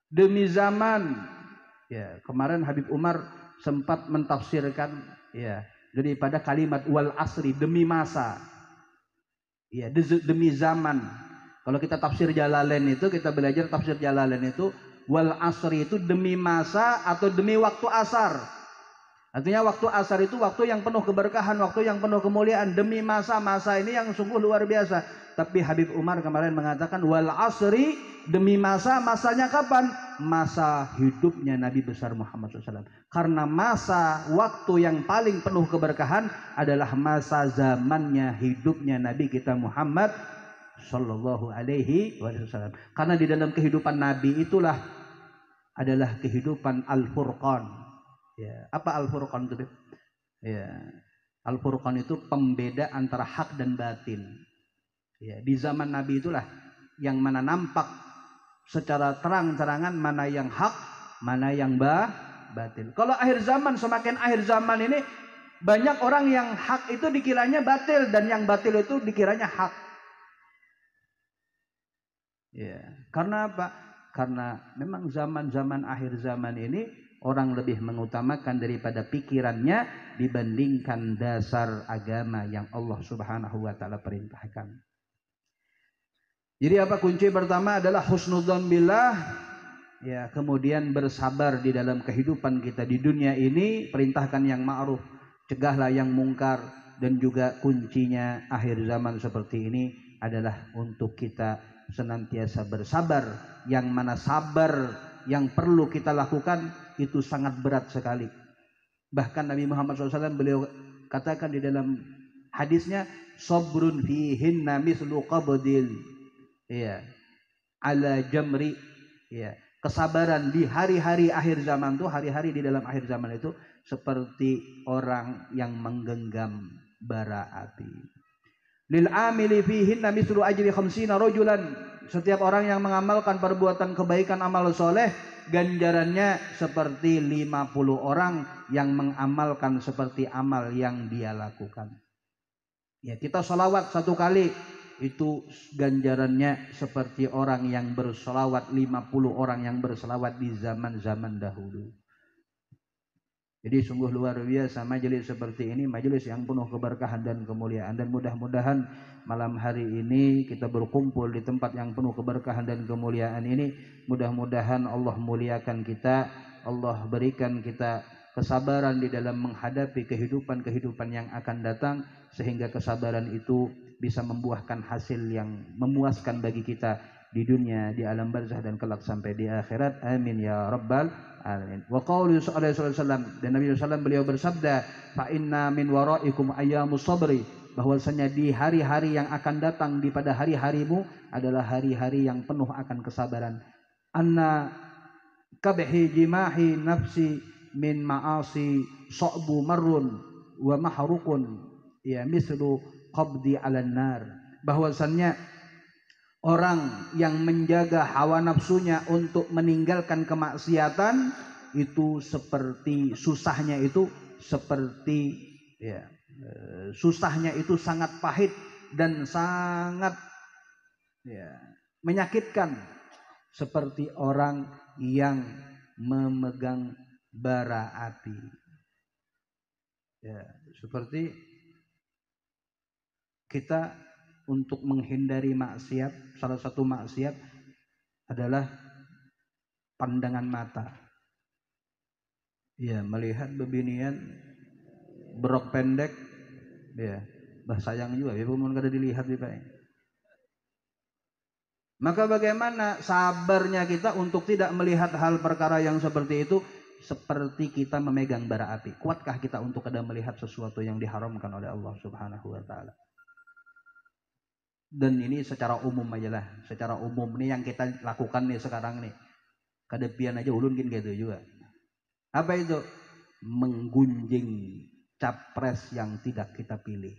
demi zaman. Ya, kemarin Habib Umar sempat mentafsirkan ya daripada kalimat wal asri, demi masa. Ya, demi zaman. Kalau kita tafsir Jalalain itu, kita belajar tafsir Jalalain itu, wal asri itu demi masa atau demi waktu asar. Artinya waktu asar itu waktu yang penuh keberkahan, waktu yang penuh kemuliaan. Demi masa ini yang sungguh luar biasa. Tapi Habib Umar kemarin mengatakan wal asri, demi masa. Masanya kapan? Masa hidupnya Nabi besar Muhammad SAW. Karena masa waktu yang paling penuh keberkahan adalah masa zamannya hidupnya Nabi kita Muhammad Sallallahu Alaihi Wasallam. Karena di dalam kehidupan Nabi itulah adalah kehidupan Al-Furqan. Ya, apa Al-Furqan itu? Ya, Al-Furqan itu pembeda antara hak dan batin. Ya, di zaman Nabi itulah yang mana nampak secara terang-terangan mana yang hak, mana yang batil. Kalau akhir zaman, semakin akhir zaman ini banyak orang yang hak itu dikiranya batil dan yang batil itu dikiranya hak. Ya, karena apa? Karena memang zaman-zaman akhir zaman ini orang lebih mengutamakan daripada pikirannya dibandingkan dasar agama yang Allah Subhanahu wa taala perintahkan. Jadi apa kunci pertama adalah husnudzon billah, ya, kemudian bersabar di dalam kehidupan kita di dunia ini, perintahkan yang ma'ruf, cegahlah yang mungkar, dan juga kuncinya akhir zaman seperti ini adalah untuk kita senantiasa bersabar, yang mana sabar yang perlu kita lakukan itu sangat berat sekali. Bahkan Nabi Muhammad SAW beliau katakan di dalam hadisnya, sabrun fihinna mislu qabdil ya ala jamri, ya, kesabaran di hari-hari akhir zaman itu, hari-hari di dalam akhir zaman itu seperti orang yang menggenggam bara api. Lil amili fihinna mislu ajri khamsina rajulan. Setiap orang yang mengamalkan perbuatan kebaikan amal soleh, ganjarannya seperti 50 orang yang mengamalkan seperti amal yang dia lakukan. Ya, kita sholawat satu kali itu ganjarannya seperti orang yang bersolawat 50 orang yang bersolawat di zaman-zaman dahulu. Jadi sungguh luar biasa majelis seperti ini, majelis yang penuh keberkahan dan kemuliaan. Dan mudah-mudahan malam hari ini kita berkumpul di tempat yang penuh keberkahan dan kemuliaan ini, mudah-mudahan Allah muliakan kita, Allah berikan kita kesabaran di dalam menghadapi kehidupan-kehidupan yang akan datang, sehingga kesabaran itu bisa membuahkan hasil yang memuaskan bagi kita di dunia, di alam barzah, dan kelak sampai di akhirat. Amin ya rabbal alamin. Wa qaulu sallallahu alaihi wasallam, dan Nabi SAW beliau bersabda, fa inna min waraikum ayyamus sabri, bahwasanya di hari-hari yang akan datang, di pada hari-harimu adalah hari-hari yang penuh akan kesabaran. Anna kabhi jimahi nafsi min ma'asi sa'bu marrun wa mahrukun, ya, mislu qabdi 'alan nar, bahwasannya orang yang menjaga hawa nafsunya untuk meninggalkan kemaksiatan itu seperti susahnya itu seperti, ya, susahnya itu sangat pahit dan sangat, ya, menyakitkan, seperti orang yang memegang bara api. Ya, seperti kita untuk menghindari maksiat, salah satu maksiat adalah pandangan mata. Ya, melihat bebinian berok pendek, ya, bah sayang juga ya, pun kada dilihat juga. Maka bagaimana sabarnya kita untuk tidak melihat hal perkara yang seperti itu, seperti kita memegang bara api. Kuatkah kita untuk kada melihat sesuatu yang diharamkan oleh Allah Subhanahu wa taala? Dan ini secara umum aja lah, secara umum nih yang kita lakukan nih sekarang nih. Kadepian aja ulun gitu juga. Apa itu? Menggunjing capres yang tidak kita pilih.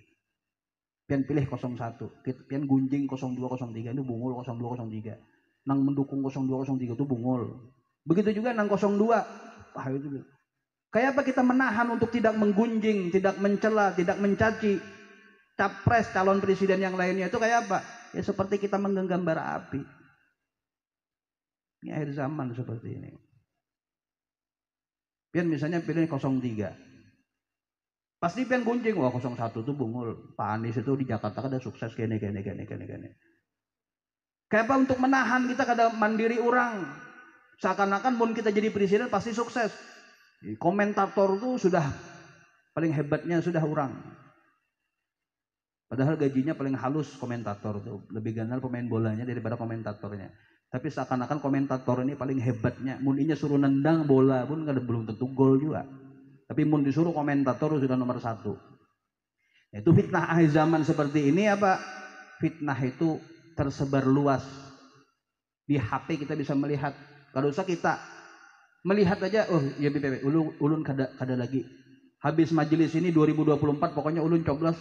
Pian pilih 01, pian gunjing 02, 03 itu bungul 02, 03. Nang mendukung 02, 03 itu bungul. Begitu juga nang 02. Wah itu. Kayak apa kita menahan untuk tidak menggunjing, tidak mencela, tidak mencaci capres calon presiden yang lainnya itu kayak apa? Ya seperti kita menggenggam bara api. Ini akhir zaman seperti ini. Pian misalnya pilih 03. Pasti pian gunjing, wah 01 itu bungul. Pak Anies itu di Jakarta kada sukses gini. Kayak apa untuk menahan kita kada mandiri orang. Seakan-akan pun kita jadi presiden pasti sukses. Komentator itu sudah paling hebatnya sudah orang. Padahal gajinya paling halus komentator itu. Lebih ganal pemain bolanya daripada komentatornya. Tapi seakan-akan komentator ini paling hebatnya. Muninya suruh nendang bola pun belum tentu gol juga. Tapi mun disuruh komentator sudah nomor 1. Itu fitnah akhir zaman seperti ini apa? Fitnah itu tersebar luas. Di HP kita bisa melihat. Kalau usah kita melihat aja, oh ya BPP, ulun kada lagi. Habis majelis ini 2024 pokoknya ulun coblos.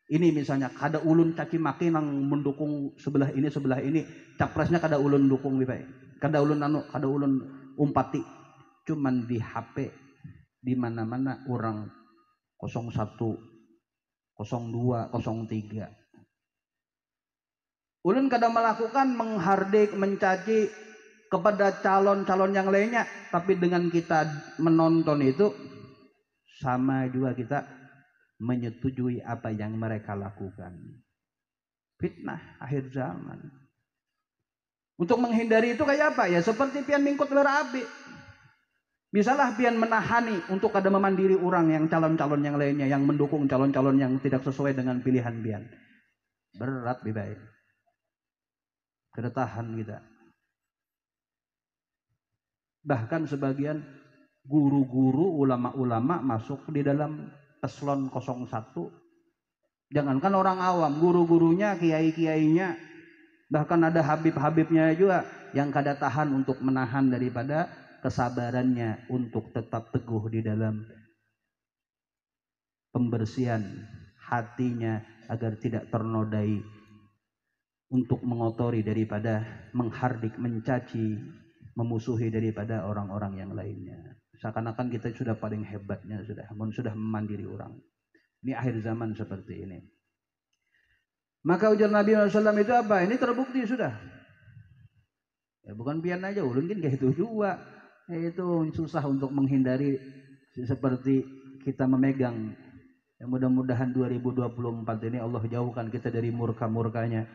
Ini misalnya kada ulun caci maki nang mendukung sebelah ini, capresnya kada ulun dukung BPP. Kada ulun umpati. Cuman di HP di mana-mana orang 01, 02, 03. Ulun kadang melakukan menghardik, mencaci kepada calon-calon yang lainnya, tapi dengan kita menonton itu sama juga kita menyetujui apa yang mereka lakukan. Fitnah akhir zaman. Untuk menghindari itu kayak apa? Ya seperti pian mingkut bara api. Bisalah pian menahani untuk kada memandiri orang yang calon-calon yang lainnya yang mendukung calon-calon yang tidak sesuai dengan pilihan pian. Berat baik. Kada tahan kita. Bahkan sebagian guru-guru, ulama-ulama masuk di dalam eselon 01. Jangankan orang awam, guru-gurunya, kiai-kiainya, bahkan ada habib-habibnya juga yang kada tahan untuk menahan daripada kesabarannya untuk tetap teguh di dalam pembersihan hatinya agar tidak ternodai untuk mengotori daripada menghardik, mencaci, memusuhi daripada orang-orang yang lainnya. Seakan-akan kita sudah paling hebatnya sudah memandiri orang. Ini akhir zaman seperti ini. Maka ujar Nabi SAW itu apa? Ini terbukti sudah. Ya, bukan pian aja, ulun kan kayak itu juga. Itu susah untuk menghindari seperti kita memegang. Ya, mudah-mudahan 2024 ini Allah jauhkan kita dari murka-murkanya.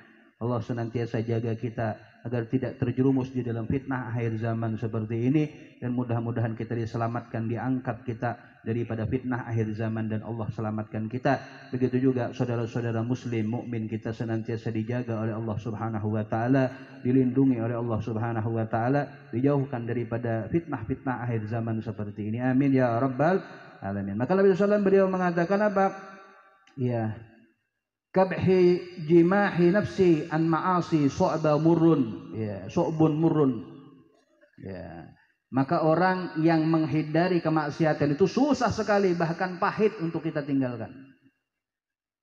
Allah senantiasa jaga kita agar tidak terjerumus di dalam fitnah akhir zaman seperti ini, dan mudah-mudahan kita diselamatkan, diangkat kita daripada fitnah akhir zaman dan Allah selamatkan kita. Begitu juga saudara-saudara muslim mukmin kita senantiasa dijaga oleh Allah Subhanahu wa taala, dilindungi oleh Allah Subhanahu wa taala, dijauhkan daripada fitnah-fitnah akhir zaman seperti ini. Amin ya rabbal alamin. Maka Nabi sallallahu beliau mengatakan apa? Ya, kabhi jimahi nafsi an ma'asi su'ba murrun, ya, su'bun murrun. Ya. Maka orang yang menghindari kemaksiatan itu susah sekali, bahkan pahit untuk kita tinggalkan.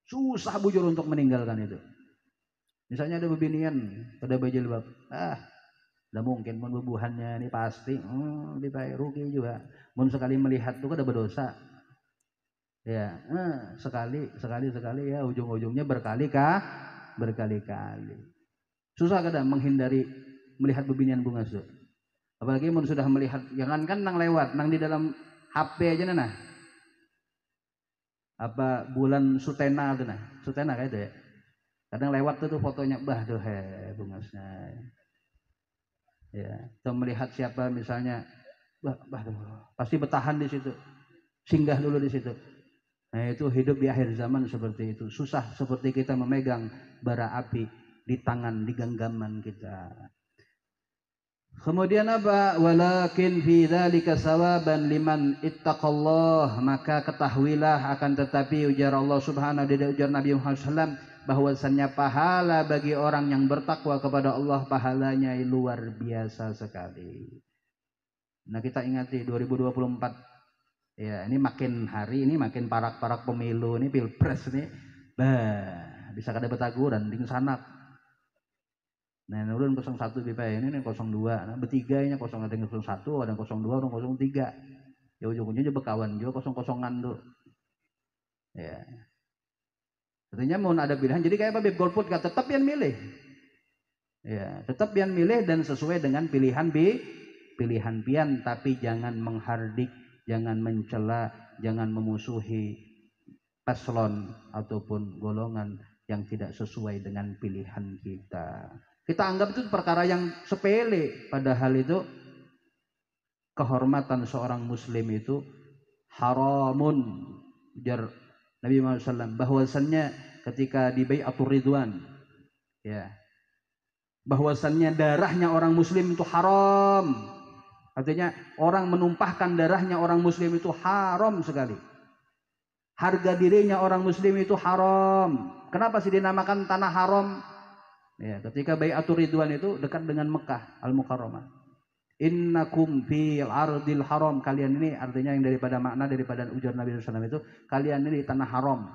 Susah bujur untuk meninggalkan itu. Misalnya ada bebinian pada bajilbab, udah mungkin mun bebuhannya ini pasti rugi juga. Mun sekali melihat itu kada berdosa. Ya, sekali ya ujung-ujungnya berkali-kali. Susah kadang menghindari melihat bebinian bunga itu. Apalagi mun sudah melihat, jangankan nang lewat, nang di dalam HP aja nah. Apa bulan Sutena itu nah. Sutena kayak itu ya. Kadang lewat tuh fotonya, tuh bungasnya. Ya, atau melihat siapa misalnya, pasti bertahan di situ. Singgah dulu di situ. Nah itu hidup di akhir zaman seperti itu. Susah seperti kita memegang bara api di tangan, di genggaman kita. Kemudian apa? Walakin fi dzalika sawaban liman ittaqallah, maka ketahuilah akan tetapi ujar Allah Subhanahu dan ujar Nabi Muhammad SAW bahwasannya pahala bagi orang yang bertakwa kepada Allah pahalanya luar biasa sekali. Nah, kita ingati 2024 ya, ini makin hari ini makin parak-parak pemilu ini pilpres ini. Bah, bisa kada betaguran ding sanak. Nah, nurun 01 BPI ini 02. Nah, bertiganya 0 ada yang 01, ada yang 02, ada yang 03. Ya ujung-ujungnya bekawan juga 00-an tuh. Ya. Artinya mau ada pilihan. Jadi kayak Bib Golput tetap yang milih. Ya, tetap yang milih dan sesuai dengan pilihan pian, tapi jangan menghardik, jangan mencela, jangan memusuhi paslon ataupun golongan yang tidak sesuai dengan pilihan kita. Kita anggap itu perkara yang sepele, padahal itu kehormatan seorang muslim itu haramun. Ujar Nabi Muhammad SAW bahwasannya ketika di Bai'atur Ridwan, ya, bahwasannya darahnya orang muslim itu haram. Artinya orang menumpahkan darahnya orang muslim itu haram sekali. Harga dirinya orang muslim itu haram. Kenapa sih dinamakan tanah haram? Ya, ketika Bai'atur Ridwan itu dekat dengan Mekah Al-Mukarramah. Innakum fil ardil haram, kalian ini artinya yang daripada makna daripada ujar Nabi SAW itu kalian ini di tanah haram.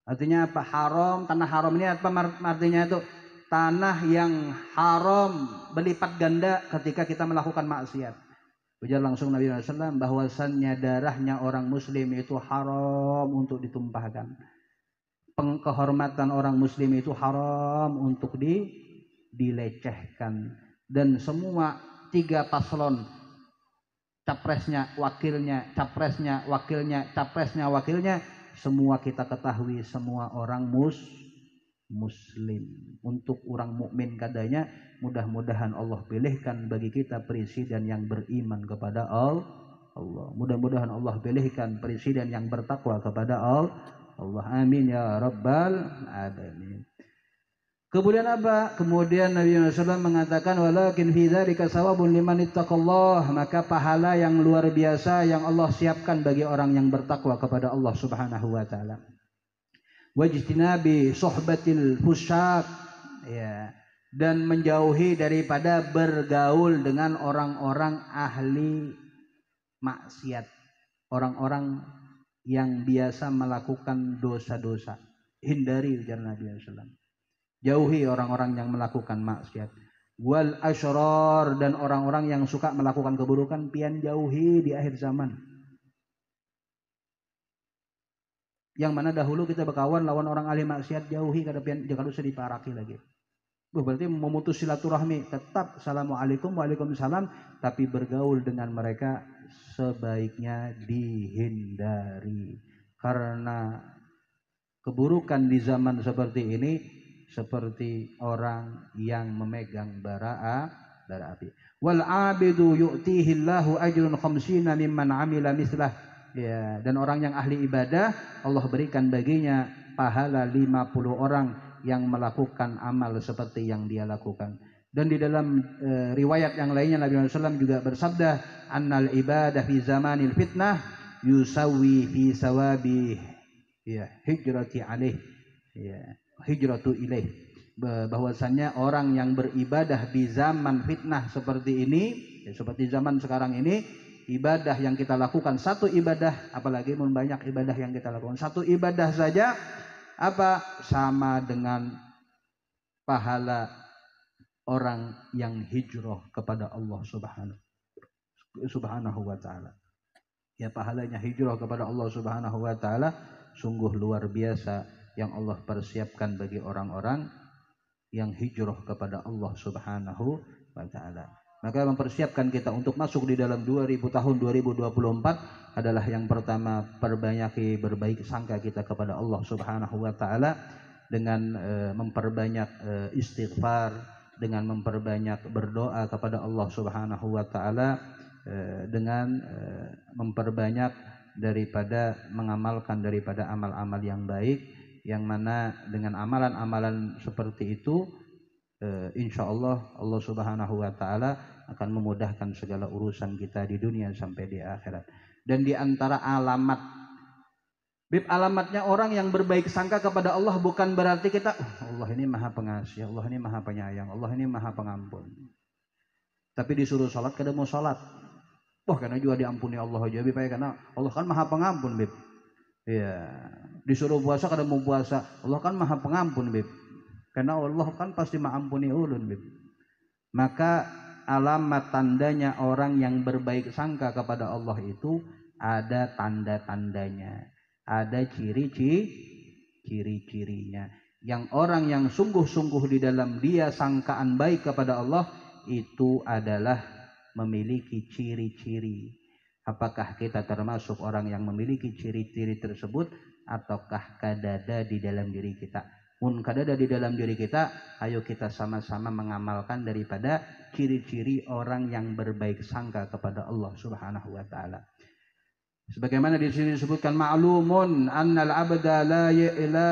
Artinya apa? Haram, tanah haram ini apa artinya itu? Tanah yang haram berlipat ganda ketika kita melakukan maksiat. Ujar langsung Nabi SAW bahwasannya darahnya orang muslim itu haram untuk ditumpahkan. Kehormatan orang muslim itu haram untuk dilecehkan. Dan semua tiga paslon, capresnya, wakilnya, capresnya, wakilnya, capresnya, wakilnya, semua kita ketahui semua orang muslim. Untuk orang mukmin kadanya, mudah-mudahan Allah pilihkan bagi kita presiden yang beriman kepada Allah. Mudah-mudahan Allah pilihkan presiden yang bertakwa kepada Allah. Amin ya rabbal alamin. Kemudian apa? Kemudian Nabi SAW mengatakan walakin fi dzalika sawabun liman ittaqallah, maka pahala yang luar biasa yang Allah siapkan bagi orang yang bertakwa kepada Allah Subhanahu wa taala. Wajtinabi suhbatil fusyak, ya, dan menjauhi daripada bergaul dengan orang-orang ahli maksiat, orang-orang yang biasa melakukan dosa-dosa. Hindari ujar Nabi SAW. Jauhi orang-orang yang melakukan maksiat. Wal asyrar, dan orang-orang yang suka melakukan keburukan pian jauhi di akhir zaman. Yang mana dahulu kita berkawan lawan orang ahli maksiat, jauhi kada pian jangan usah diparaki lagi. Berarti memutus silaturahmi, tetap assalamualaikum waalaikumsalam, tapi bergaul dengan mereka sebaiknya dihindari. Karena keburukan di zaman seperti ini seperti orang yang memegang bara api. Wal abidu yu'tihi Allahu ajrun khamsina mimman amila mislah. Ya, dan orang yang ahli ibadah Allah berikan baginya pahala 50 orang yang melakukan amal seperti yang dia lakukan. Dan di dalam riwayat yang lainnya Nabi Muhammad SAW juga bersabda, annal ibadah fi zamanil fitnah yusawi fi sawabi, ya, hijrati alaih, ya, hijratu ilaih. Bahwasannya orang yang beribadah di zaman fitnah seperti ini, ya, seperti zaman sekarang ini, ibadah yang kita lakukan, satu ibadah, apalagi banyak ibadah yang kita lakukan, satu ibadah saja apa sama dengan pahala orang yang hijrah kepada Allah Subhanahu wa taala. Ya, pahalanya hijrah kepada Allah Subhanahu wa taala sungguh luar biasa yang Allah persiapkan bagi orang-orang yang hijrah kepada Allah Subhanahu wa taala. Maka mempersiapkan kita untuk masuk di dalam tahun 2024 adalah yang pertama, perbanyaki berbaik sangka kita kepada Allah Subhanahu wa taala dengan memperbanyak istighfar, dengan memperbanyak berdoa kepada Allah Subhanahu wa taala, dengan memperbanyak daripada mengamalkan daripada amal-amal yang baik, yang mana dengan amalan-amalan seperti itu insya Allah Allah Subhanahu wa taala akan memudahkan segala urusan kita di dunia sampai di akhirat. Dan di antara alamatnya orang yang berbaik sangka kepada Allah bukan berarti kita Allah ini maha pengasih, Allah ini maha penyayang, Allah ini maha pengampun. Tapi disuruh sholat kada mau sholat. Wah, karena juga diampuni Allah aja, Bib, karena Allah kan maha pengampun, Bib. Iya. Disuruh puasa kada mau puasa, Allah kan maha pengampun, Bib. Karena Allah kan pasti mengampuni ulun, Bib. Maka alamat tandanya orang yang berbaik sangka kepada Allah itu ada tanda-tandanya, ada ciri-cirinya. Yang orang yang sungguh-sungguh di dalam dia sangkaan baik kepada Allah itu adalah memiliki ciri-ciri. Apakah kita termasuk orang yang memiliki ciri-ciri tersebut ataukah kadada di dalam diri kita? Mun kadada di dalam diri kita, ayo kita sama-sama mengamalkan daripada ciri-ciri orang yang berbaik sangka kepada Allah Subhanahu wa taala. Sebagaimana di sini disebutkan ma'lumun annal abda la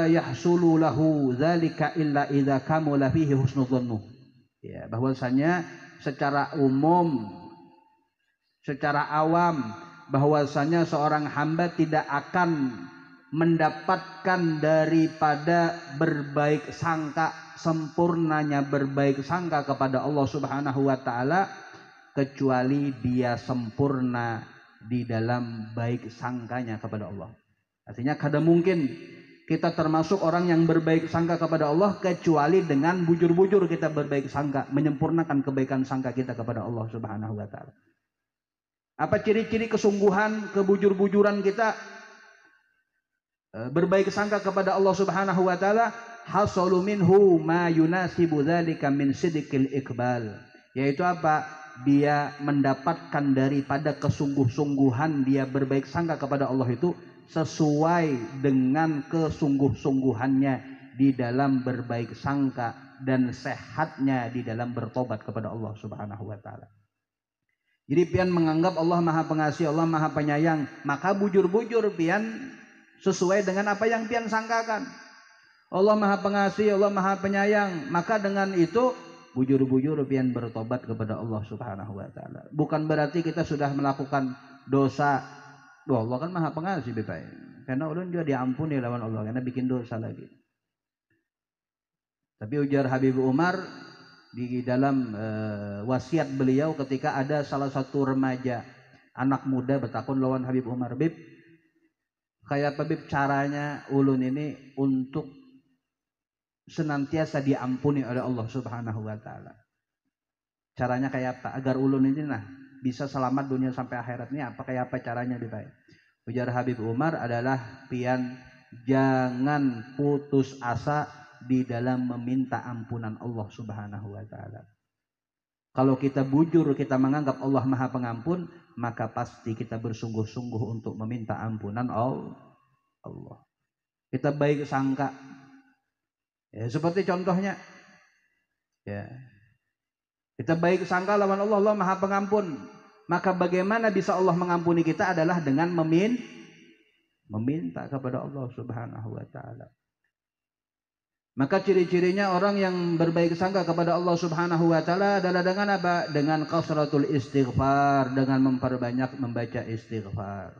yahsulu lahu dzalika illa idza kamula fihi husnudzannu. Ya, bahwasanya secara umum, secara awam, bahwasanya seorang hamba tidak akan mendapatkan daripada berbaik sangka, sempurnanya berbaik sangka kepada Allah Subhanahu wa taala kecuali dia sempurna di dalam baik sangkanya kepada Allah. Artinya kada mungkin kita termasuk orang yang berbaik sangka kepada Allah kecuali dengan bujur-bujur kita berbaik sangka, menyempurnakan kebaikan sangka kita kepada Allah Subhanahu wa taala. Apa ciri-ciri kesungguhan, kebujur-bujuran kita berbaik sangka kepada Allah Subhanahu wa taala? Hasalu minhu ma yunasibu dzalika min sidqil iqbal. Yaitu apa? Dia mendapatkan daripada kesungguh-sungguhan dia berbaik sangka kepada Allah itu sesuai dengan kesungguh-sungguhannya di dalam berbaik sangka dan sehatnya di dalam bertobat kepada Allah Subhanahu wa taala. Jadi pian menganggap Allah maha pengasih, Allah maha penyayang, maka bujur-bujur pian sesuai dengan apa yang pian sangkakan. Allah maha pengasih, Allah maha penyayang, maka dengan itu bujur-bujur pian bertobat kepada Allah Subhanahu wa taala. Bukan berarti kita sudah melakukan dosa. Wah, Allah kan maha pengasih, Bapak. Karena ulun juga diampuni lawan Allah karena bikin dosa lagi. Tapi ujar Habib Umar di dalam wasiat beliau ketika ada salah satu remaja anak muda bertakun lawan Habib Umar, Bib, kayak apa Bib caranya ulun ini untuk senantiasa diampuni oleh Allah Subhanahu wa taala? Caranya kayak apa agar ulun ini bisa selamat dunia sampai akhirat ini? Kayak apa caranya, Bib? Ujar Habib Umar adalah pian jangan putus asa di dalam meminta ampunan Allah Subhanahu wa taala. Kalau kita bujur, kita menganggap Allah Maha Pengampun, maka pasti kita bersungguh-sungguh untuk meminta ampunan Allah. Kita baik sangka. Ya, seperti contohnya ya. Kita baik sangka lawan Allah, Allah Maha Pengampun. Maka bagaimana bisa Allah mengampuni kita adalah dengan meminta kepada Allah Subhanahu wa taala. Maka ciri-cirinya orang yang berbaik sangka kepada Allah Subhanahu wa taala adalah dengan apa? Dengan kasratul istighfar, dengan memperbanyak membaca istighfar.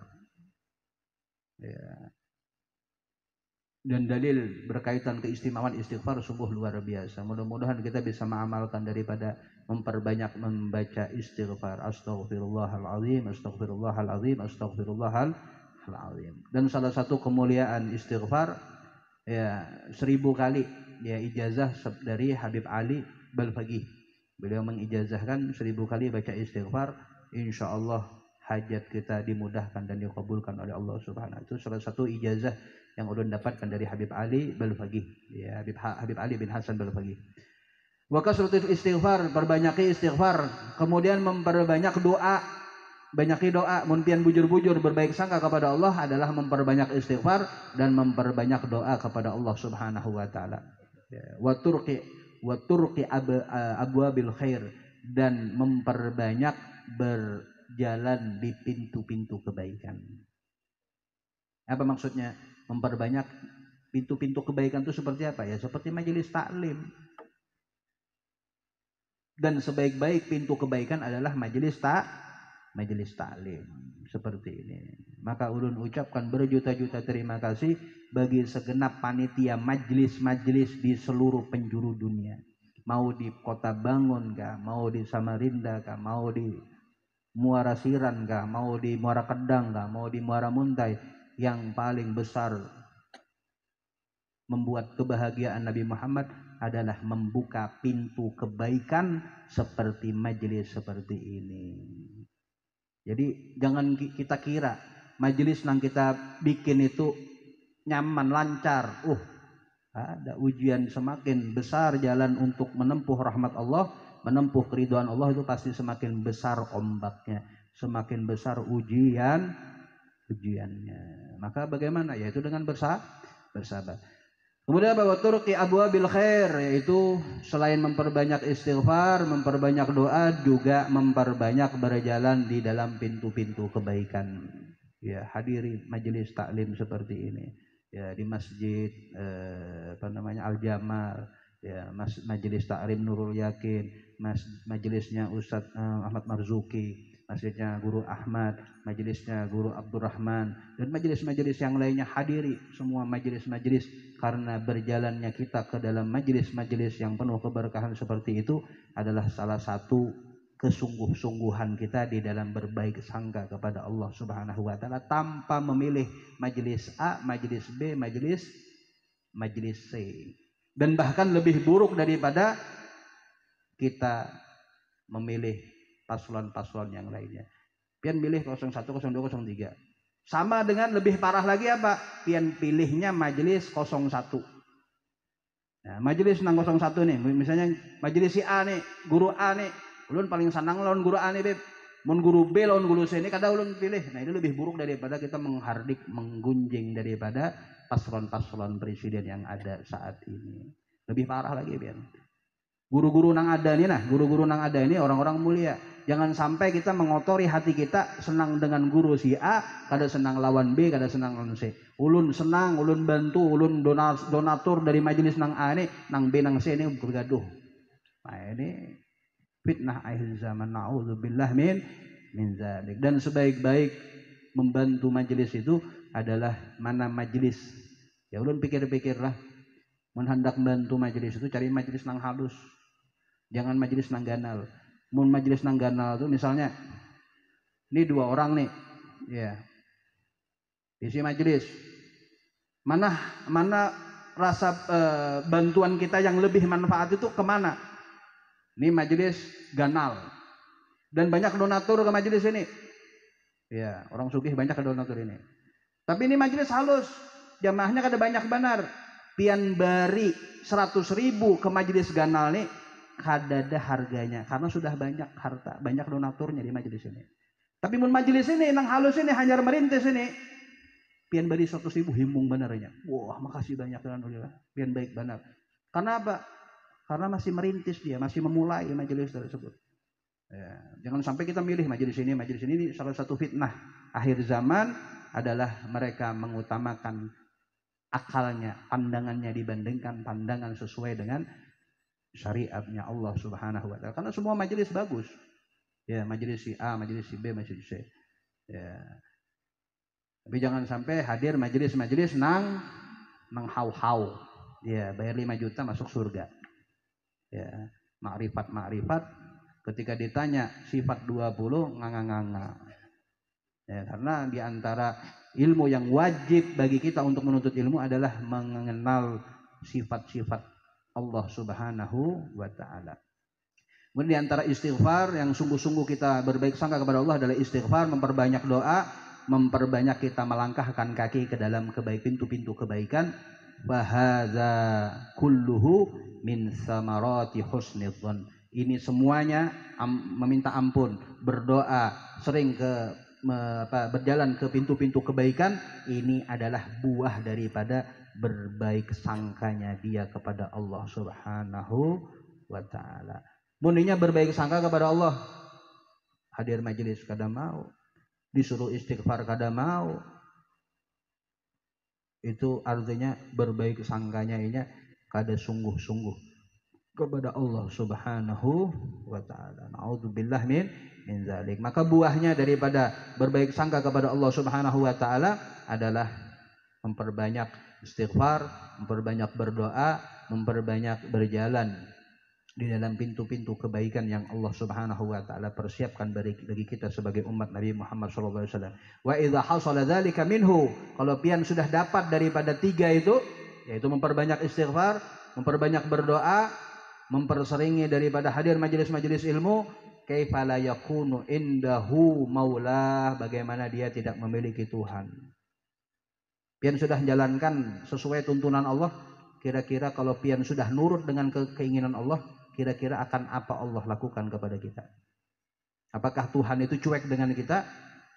Ya. Dan dalil berkaitan keistimewaan istighfar sungguh luar biasa. Mudah-mudahan kita bisa mengamalkan daripada memperbanyak membaca istighfar. Astaghfirullahaladzim, astaghfirullahaladzim, astaghfirullahaladzim. Dan salah satu kemuliaan istighfar ya 1000 kali ya ijazah dari Habib Ali Balfaqih. Beliau mengijazahkan 1000 kali baca istighfar, insyaallah hajat kita dimudahkan dan dikabulkan oleh Allah Subhanahu. Itu salah satu ijazah yang ulun dapatkan dari Habib Ali Balfaqih, ya Habib Ali bin Hasan Balfaqih. Wa kasratul istighfar, perbanyaki istighfar, kemudian memperbanyak doa. Banyaki doa, mun pian bujur-bujur berbaik sangka kepada Allah adalah memperbanyak istighfar dan memperbanyak doa kepada Allah Subhanahu wa taala. Wa turqi abwabil khair, dan memperbanyak berjalan di pintu-pintu kebaikan. Apa maksudnya? Memperbanyak pintu-pintu kebaikan itu seperti apa ya? Seperti majelis taklim. Dan sebaik-baik pintu kebaikan adalah majelis taklim seperti ini. Maka ulun ucapkan berjuta-juta terima kasih bagi segenap panitia majelis-majelis di seluruh penjuru dunia. Mau di Kota Bangun kah, mau di Samarinda kah, mau di Muara Siran kah, mau di Muara Kedang kah, mau di Muara Muntai, yang paling besar membuat kebahagiaan Nabi Muhammad adalah membuka pintu kebaikan seperti majelis seperti ini. Jadi jangan kita kira majelis yang kita bikin itu nyaman, lancar. Ada ujian semakin besar jalan untuk menempuh rahmat Allah, menempuh keridhaan Allah itu pasti semakin besar ombaknya, semakin besar ujiannya. Maka bagaimana? Yaitu dengan bersabar. Kemudian bahwa turqi abwabil khair, yaitu selain memperbanyak istighfar, memperbanyak doa, juga memperbanyak berjalan di dalam pintu-pintu kebaikan. Ya, hadiri majelis taklim seperti ini. Ya, di masjid Al-Jamal, ya, majelis taklim Nurul Yakin, majelisnya Ustadz Ahmad Marzuki, masjidnya Guru Ahmad, majelisnya Guru Abdurrahman, dan majelis-majelis yang lainnya. Hadiri semua majelis-majelis, karena berjalannya kita ke dalam majelis-majelis yang penuh keberkahan seperti itu adalah salah satu kesungguh-sungguhan kita di dalam berbaik sangka kepada Allah Subhanahu wa taala, tanpa memilih majelis A, majelis B, majelis C. Dan bahkan lebih buruk daripada kita memilih paslon-paslon yang lainnya. Pian pilih 01, 02, 03. Sama dengan lebih parah lagi apa? Pian pilihnya majelis 01. Nah, majelis nang 01 nih, misalnya majelis si A nih, guru A nih, ulun paling senang lawan guru A nih, Beb. Mun guru B lawan guru C ini kada ulun pilih. Nah, ini lebih buruk daripada kita menghardik, menggunjing daripada paslon-paslon presiden yang ada saat ini. Lebih parah lagi, Pian. Guru-guru nang ada ini orang-orang mulia. Jangan sampai kita mengotori hati kita senang dengan guru si A, kada senang lawan B, kada senang lawan C. Ulun senang, ulun bantu, ulun donatur dari majelis nang A ini, nang B nang C ini bergaduh. Nah, ini fitnah akhir zaman. Na'udzubillah min dzalik. Dan sebaik-baik membantu majelis itu adalah mana majelis. Ya ulun pikir-pikirlah, mun hendak bantu majelis itu cari majelis nang halus. Jangan majelis nang ganal. Mun majelis nang ganal itu misalnya ini 2 orang nih, ya, isi majelis. Mana rasa bantuan kita yang lebih manfaat itu kemana? Ini majelis ganal dan banyak donatur ke majelis ini. Ya, orang sugih banyak ke donatur ini. Tapi ini majelis halus, jamaahnya kada banyak benar. Pian bari 100.000 ke majelis ganal nih, kada ada harganya karena sudah banyak harta, banyak donaturnya di majelis ini. Tapi mun majelis ini nang halus ini hanya merintis ini, pian bari 100.000 himbung benarnya. Wah, makasih banyak alhamdulillah. Pian baik benar. Karena apa? Karena masih merintis dia, masih memulai majelis tersebut. Ya, jangan sampai kita milih majelis ini. Salah satu fitnah akhir zaman adalah mereka mengutamakan akalnya, pandangannya dibandingkan pandangan sesuai dengan syariatnya Allah Subhanahu wa taala. Karena semua majelis bagus. Ya, majelis si A, majelis si B, majelis si C. Ya. Tapi jangan sampai hadir majelis-majelis nang hau-hau. Ya, bayar 5 juta masuk surga. Ya, makrifat ketika ditanya sifat 20 nganga-nganga. Ya, karena di antara ilmu yang wajib bagi kita untuk menuntut ilmu adalah mengenal sifat-sifat Allah Subhanahu wa taala. Kemudian di antara istighfar yang sungguh-sungguh kita berbaik sangka kepada Allah adalah istighfar, memperbanyak doa, memperbanyak kita melangkahkan kaki ke dalam pintu-pintu kebaikan. Bahadza kulluhu min samarati husnidzan. Ini semuanya meminta ampun, berdoa, sering berjalan ke pintu-pintu kebaikan, ini adalah buah daripada berbaik sangkanya dia kepada Allah Subhanahu wa taala. Muninya berbaik sangka kepada Allah, hadir majelis kada mau, disuruh istighfar kada mau. Itu artinya berbaik sangkanya ini kada sungguh-sungguh. kepada Allah Subhanahu wa taala. Nauzubillah min zalik. Maka buahnya daripada berbaik sangka kepada Allah Subhanahu wa taala adalah memperbanyak istighfar, memperbanyak berdoa, memperbanyak berjalan di dalam pintu-pintu kebaikan yang Allah Subhanahu wa taala persiapkan bagi kita sebagai umat Nabi Muhammad sallallahu alaihi wasallam. Wa idza hasala dzalika minhu, kalau pian sudah dapat daripada tiga itu, yaitu memperbanyak istighfar, memperbanyak berdoa, memperseringi daripada hadir majelis-majelis ilmu, kaifa la yakunu indahu maulah, bagaimana dia tidak memiliki Tuhan. Pian sudah menjalankan sesuai tuntunan Allah, kira-kira kalau pian sudah nurut dengan keinginan Allah, kira-kira akan apa Allah lakukan kepada kita? Apakah Tuhan itu cuek dengan kita?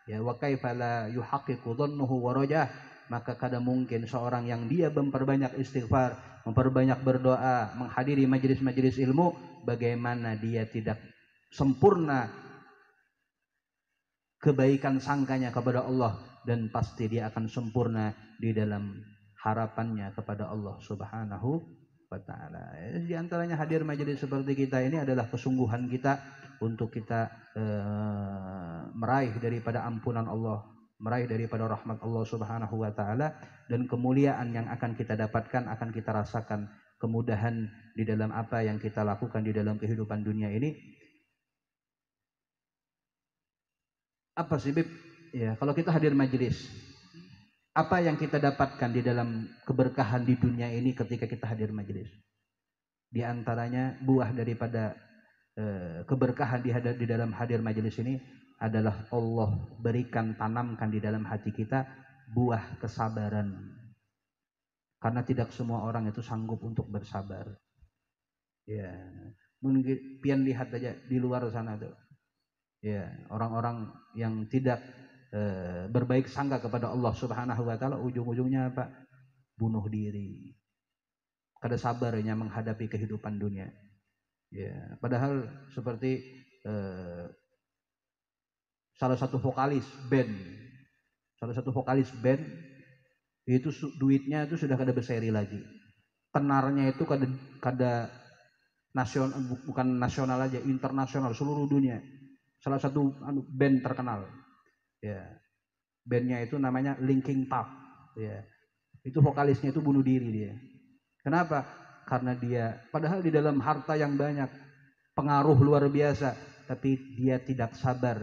Ya, wa kaifa la yuhaqqiqu dhannuhu wa rajah, maka kada mungkin seorang yang dia memperbanyak istighfar, memperbanyak berdoa, menghadiri majelis-majelis ilmu, bagaimana dia tidak sempurna kebaikan sangkanya kepada Allah, dan pasti dia akan sempurna di dalam harapannya kepada Allah Subhanahu wa taala. Di antaranya hadir majelis seperti kita ini adalah kesungguhan kita untuk kita meraih daripada ampunan Allah, meraih daripada rahmat Allah Subhanahu wa taala, dan kemuliaan yang akan kita dapatkan, akan kita rasakan kemudahan di dalam apa yang kita lakukan di dalam kehidupan dunia ini. Apa sih, Bib? Ya, kalau kita hadir majelis, apa yang kita dapatkan di dalam keberkahan di dunia ini ketika kita hadir majelis? Di antaranya buah daripada keberkahan di dalam hadir majelis ini adalah Allah berikan, tanamkan di dalam hati kita buah kesabaran. Karena tidak semua orang itu sanggup untuk bersabar. Ya, mungkin pian lihat aja di luar sana tuh. Ya, orang-orang yang tidak berbaik sangka kepada Allah Subhanahu wa taala, ujung-ujungnya apa? Bunuh diri. Kada sabarnya menghadapi kehidupan dunia. Ya, padahal seperti salah satu vokalis band itu duitnya itu sudah kada berseri lagi. Tenarnya itu kada nasional, bukan nasional aja, internasional, seluruh dunia. Salah satu band terkenal. Ya. Bandnya itu namanya Linkin Park. Ya. Itu vokalisnya itu bunuh diri dia. Kenapa? Karena dia padahal di dalam harta yang banyak, pengaruh luar biasa, tapi dia tidak sabar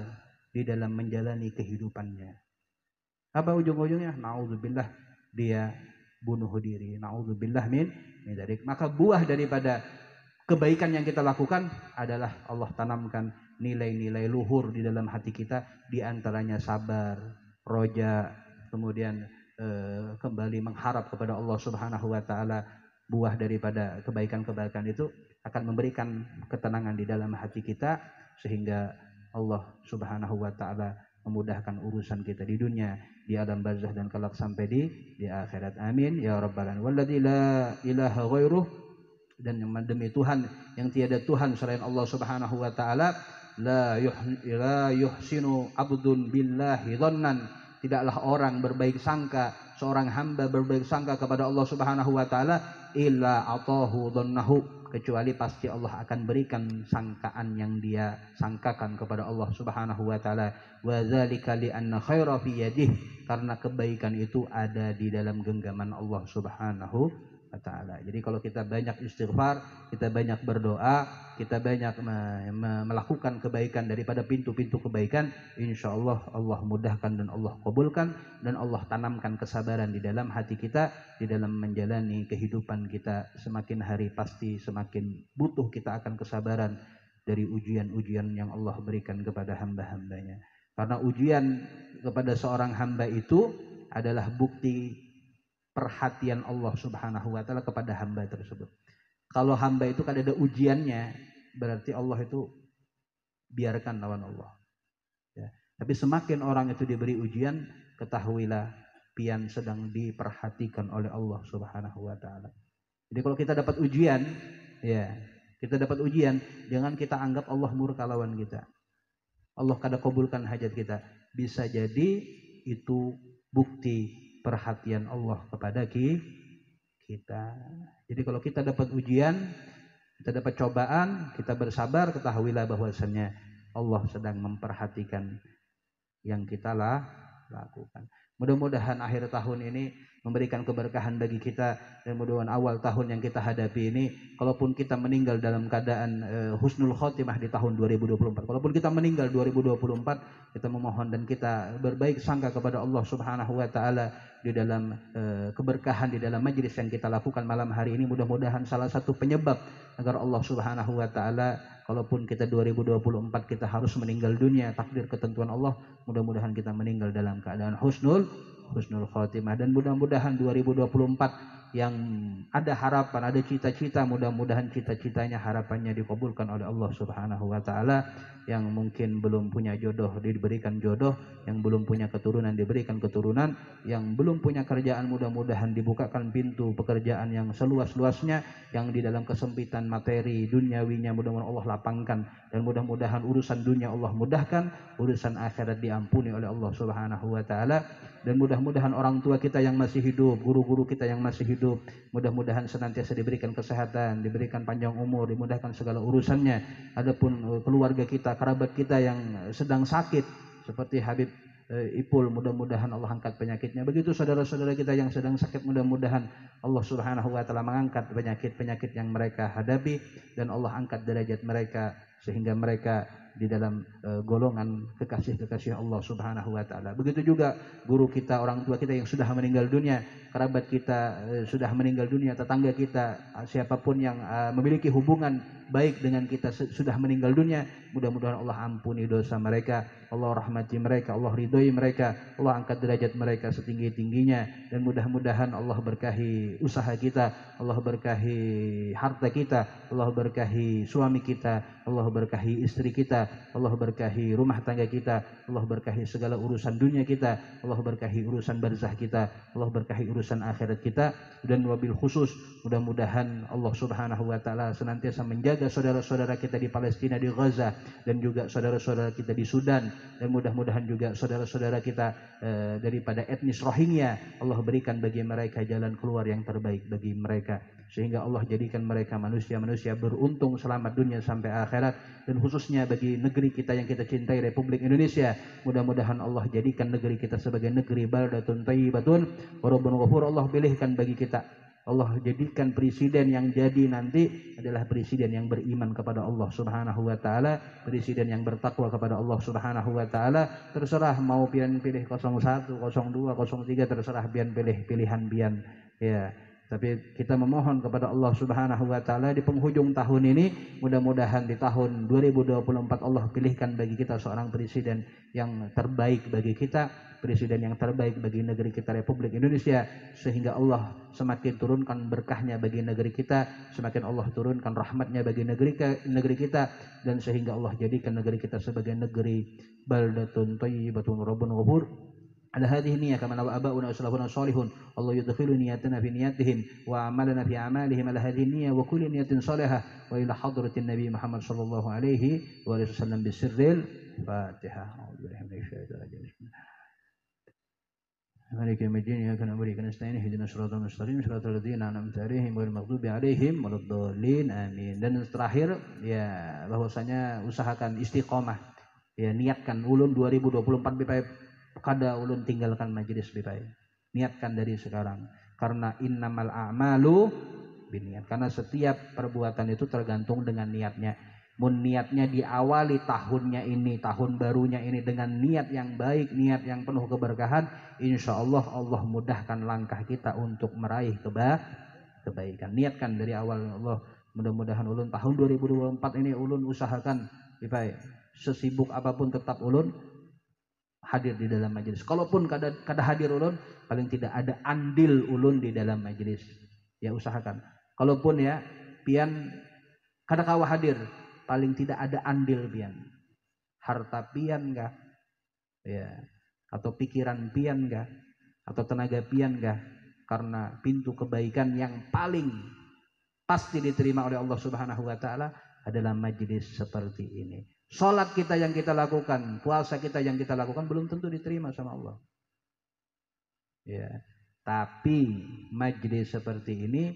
di dalam menjalani kehidupannya. Apa ujung-ujungnya? Nauzubillah, dia bunuh diri. Nauzubillah min dzalik. Maka buah daripada kebaikan yang kita lakukan adalah Allah tanamkan nilai-nilai luhur di dalam hati kita, di antaranya sabar, roja, kemudian kembali mengharap kepada Allah Subhanahu wa taala. Buah daripada kebaikan-kebaikan itu akan memberikan ketenangan di dalam hati kita, sehingga Allah Subhanahu wa taala memudahkan urusan kita di dunia, di alam barzakh, dan kelak sampai di akhirat. Amin ya rabbal alamin. Walladzi la ilaha ghairuh, dan yang demi Tuhan yang tiada Tuhan selain Allah Subhanahu wa taala, la yuhsinu abdun billahi dhannan, tidaklah orang berbaik sangka, seorang hamba berbaik sangka kepada Allah Subhanahu wa taala, illa atahu dhannahu, kecuali pasti Allah akan berikan sangkaan yang dia sangkakan kepada Allah Subhanahu wa taala. Wa dzalika li anna khaira fi yadihi, karena kebaikan itu ada di dalam genggaman Allah Subhanahu wa taala. Jadi kalau kita banyak istighfar, kita banyak berdoa, kita banyak melakukan kebaikan daripada pintu-pintu kebaikan, insyaallah Allah mudahkan dan Allah kabulkan, dan Allah tanamkan kesabaran di dalam hati kita, di dalam menjalani kehidupan kita. Semakin hari pasti semakin butuh kita akan kesabaran dari ujian-ujian yang Allah berikan kepada hamba-hambanya. Karena ujian kepada seorang hamba itu adalah bukti perhatian Allah Subhanahu wa taala kepada hamba tersebut. Kalau hamba itu kan ada ujiannya, berarti Allah itu biarkan lawan Allah. Ya. Tapi semakin orang itu diberi ujian, ketahuilah pian sedang diperhatikan oleh Allah Subhanahu wa taala. Jadi kalau kita dapat ujian, ya, kita dapat ujian, jangan kita anggap Allah murka lawan kita. Allah kada kabulkan hajat kita. Bisa jadi itu bukti perhatian Allah kepada kita. Jadi kalau kita dapat ujian, kita dapat cobaan, kita bersabar, ketahuilah bahwasannya Allah sedang memperhatikan yang kita lakukan. Mudah-mudahan akhir tahun ini memberikan keberkahan bagi kita, dan mudah-mudahan awal tahun yang kita hadapi ini, kalaupun kita meninggal dalam keadaan husnul khotimah di tahun 2024, kalaupun kita meninggal 2024, kita memohon dan kita berbaik sangka kepada Allah Subhanahu wa taala di dalam keberkahan di dalam majelis yang kita lakukan malam hari ini. Mudah-mudahan salah satu penyebab agar Allah Subhanahu wa taala, kalaupun kita 2024 kita harus meninggal dunia, takdir ketentuan Allah, mudah-mudahan kita meninggal dalam keadaan husnul khotimah. Dan mudah-mudahan 2024 yang ada harapan, ada cita-cita, mudah-mudahan cita-citanya, harapannya dikabulkan oleh Allah Subhanahu wa taala. Yang mungkin belum punya jodoh diberikan jodoh, yang belum punya keturunan diberikan keturunan, yang belum punya kerjaan mudah-mudahan dibukakan pintu pekerjaan yang seluas-luasnya, yang di dalam kesempitan materi duniawinya mudah-mudahan Allah lapangkan, dan mudah-mudahan urusan dunia Allah mudahkan, urusan akhirat diampuni oleh Allah Subhanahu wa taala. Dan mudah-mudahan orang tua kita yang masih hidup, guru-guru kita yang masih hidup, mudah-mudahan senantiasa diberikan kesehatan, diberikan panjang umur, dimudahkan segala urusannya. Adapun keluarga kita, kerabat kita yang sedang sakit seperti Habib Ipul, mudah-mudahan Allah angkat penyakitnya. Begitu saudara-saudara kita yang sedang sakit, mudah-mudahan Allah Subhanahu wa taala mengangkat penyakit-penyakit yang mereka hadapi, dan Allah angkat derajat mereka sehingga mereka di dalam golongan kekasih-kekasih Allah Subhanahu wa taala. Begitu juga guru kita, orang tua kita yang sudah meninggal dunia, kerabat kita sudah meninggal dunia, tetangga kita, siapapun yang memiliki hubungan baik dengan kita sudah meninggal dunia, mudah-mudahan Allah ampuni dosa mereka, Allah rahmati mereka, Allah ridhoi mereka, Allah angkat derajat mereka setinggi-tingginya, dan mudah-mudahan Allah berkahi usaha kita, Allah berkahi harta kita, Allah berkahi suami kita, Allah berkahi istri kita, Allah berkahi rumah tangga kita, Allah berkahi segala urusan dunia kita, Allah berkahi urusan barzah kita, Allah berkahi urusan akhirat kita. Dan wabil khusus mudah-mudahan Allah Subhanahu wa taala senantiasa menjaga saudara-saudara kita di Palestina, di Gaza, dan juga saudara-saudara kita di Sudan, dan mudah-mudahan juga saudara-saudara kita daripada etnis Rohingya, Allah berikan bagi mereka jalan keluar yang terbaik bagi mereka, sehingga Allah jadikan mereka manusia-manusia beruntung selamat dunia sampai akhirat. Dan khususnya bagi negeri kita yang kita cintai, Republik Indonesia, mudah-mudahan Allah jadikan negeri kita sebagai negeri baldatun thayyibatun wa rabbun ghafur. Allah pilihkan bagi kita, Allah jadikan presiden yang jadi nanti adalah presiden yang beriman kepada Allah Subhanahu wa taala, presiden yang bertakwa kepada Allah Subhanahu wa taala. Terserah mau pian pilih 01, 02, 03, terserah pian pilih pilihan pian ya. Tapi kita memohon kepada Allah Subhanahu wa taala di penghujung tahun ini, mudah-mudahan di tahun 2024 Allah pilihkan bagi kita seorang presiden yang terbaik bagi kita, presiden yang terbaik bagi negeri kita Republik Indonesia, sehingga Allah semakin turunkan berkahnya bagi negeri kita, semakin Allah turunkan rahmatnya bagi negeri kita, dan sehingga Allah jadikan negeri kita sebagai negeri baldatun thayyibatun rabbun ghafur. على هذه النية كما نوى آباؤنا وأسلافنا الصالحون الله يدخل نياتنا في نياتهم وأعمالنا في أعمالهم على هذه النية وكل نية صالحة وإلى حضرة النبي محمد صلى الله عليه وآله وسلم بالسر الفاتحة. أعوذ بالله من الشيطان الرجيم. مالك يوم الدين إياك نعبد وإياك نستعين اهدنا الصراط المستقيم صراط الذين أنعمت عليهم غير المغضوب عليهم waladdallin. Amin. Dan terakhir ya, bahwasanya usahakan istiqomah ya, niatkan ulun 2024 BPI kada ulun tinggalkan majelis BPI, niatkan dari sekarang, karena innamal a'malu binniat, karena setiap perbuatan itu tergantung dengan niatnya. Mun niatnya diawali tahunnya ini, tahun barunya ini dengan niat yang baik, niat yang penuh keberkahan, insya Allah Allah mudahkan langkah kita untuk meraih kebaikan. Niatkan dari awal Allah. Mudah-mudahan ulun tahun 2024 ini ulun usahakan BPI sesibuk apapun tetap ulun hadir di dalam majelis. Kalaupun kada hadir ulun, paling tidak ada andil ulun di dalam majelis. Ya usahakan. Kalaupun ya pian kada kawa hadir, paling tidak ada andil pian. Harta pian enggak? Ya. Atau pikiran pian enggak? Atau tenaga pian enggak? Karena pintu kebaikan yang paling pasti diterima oleh Allah Subhanahu wa taala adalah majelis seperti ini. Salat kita yang kita lakukan, puasa kita yang kita lakukan belum tentu diterima sama Allah. Ya. Tapi majelis seperti ini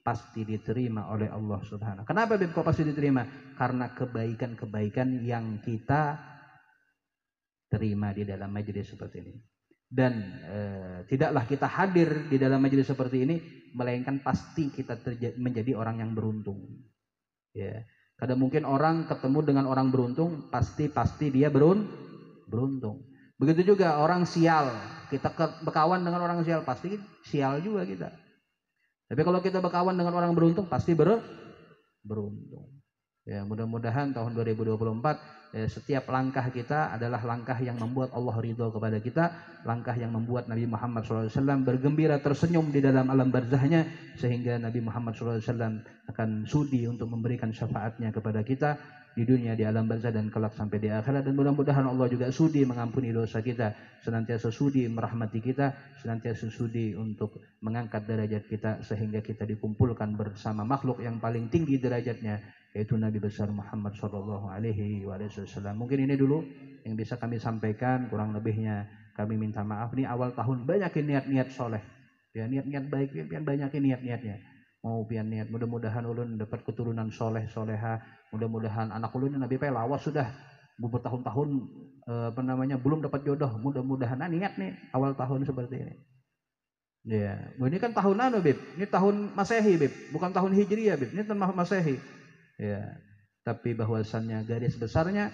pasti diterima oleh Allah Subhanahu. Kenapa Bib kok pasti diterima? Karena kebaikan-kebaikan yang kita terima di dalam majelis seperti ini. Dan tidaklah kita hadir di dalam majelis seperti ini melainkan pasti kita menjadi orang yang beruntung. Ya. Kadang mungkin orang ketemu dengan orang beruntung, pasti dia beruntung. Begitu juga orang sial, kita berkawan dengan orang sial, pasti sial juga kita. Tapi kalau kita berkawan dengan orang beruntung, pasti beruntung. Ya, mudah-mudahan tahun 2024 setiap langkah kita adalah langkah yang membuat Allah ridho kepada kita, langkah yang membuat Nabi Muhammad SAW bergembira tersenyum di dalam alam barzahnya, sehingga Nabi Muhammad SAW akan sudi untuk memberikan syafaatnya kepada kita di dunia, di alam barzah, dan kelak sampai di akhirat. Dan mudah-mudahan Allah juga sudi mengampuni dosa kita, senantiasa sudi merahmati kita, senantiasa sudi untuk mengangkat derajat kita, sehingga kita dikumpulkan bersama makhluk yang paling tinggi derajatnya, yaitu Nabi besar Muhammad Shallallahu Alaihi Wasallam. Mungkin ini dulu yang bisa kami sampaikan, kurang lebihnya kami minta maaf. Ini awal tahun, banyakin niat-niat soleh, ya, niat-niat baik, pian banyakin niat-niatnya. Mau pian niat, mudah-mudahan ulun dapat keturunan soleh soleha, mudah-mudahan anak ulun Nabi lawas sudah bertahun-tahun belum dapat jodoh, mudah-mudahan niat nih awal tahun seperti ini. Ya, ini kan tahun Bib, ini tahun Masehi Bib, bukan tahun Hijriyah Bib, ini tahun Masehi. Ya, tapi bahwasannya garis besarnya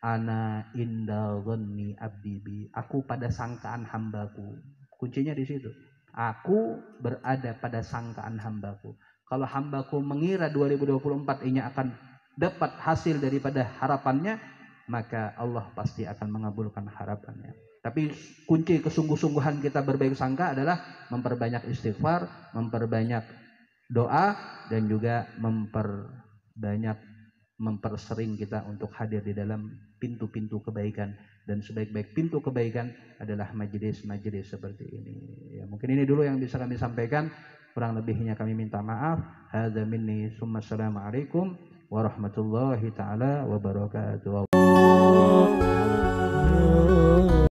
ana inda dhanni abdi bi, aku pada sangkaan hambaku. Kuncinya di situ. Aku berada pada sangkaan hambaku. Kalau hambaku mengira 2024 ini akan dapat hasil daripada harapannya, maka Allah pasti akan mengabulkan harapannya. Tapi kunci kesungguh-sungguhan kita berbaik sangka adalah memperbanyak istighfar, memperbanyak doa, dan juga mempersering kita untuk hadir di dalam pintu-pintu kebaikan. Dan sebaik-baik pintu kebaikan adalah majelis-majelis seperti ini. Ya, mungkin ini dulu yang bisa kami sampaikan. Kurang lebihnya kami minta maaf. Hadza minni, summa assalamualaikum warahmatullahi taala wabarakatuh.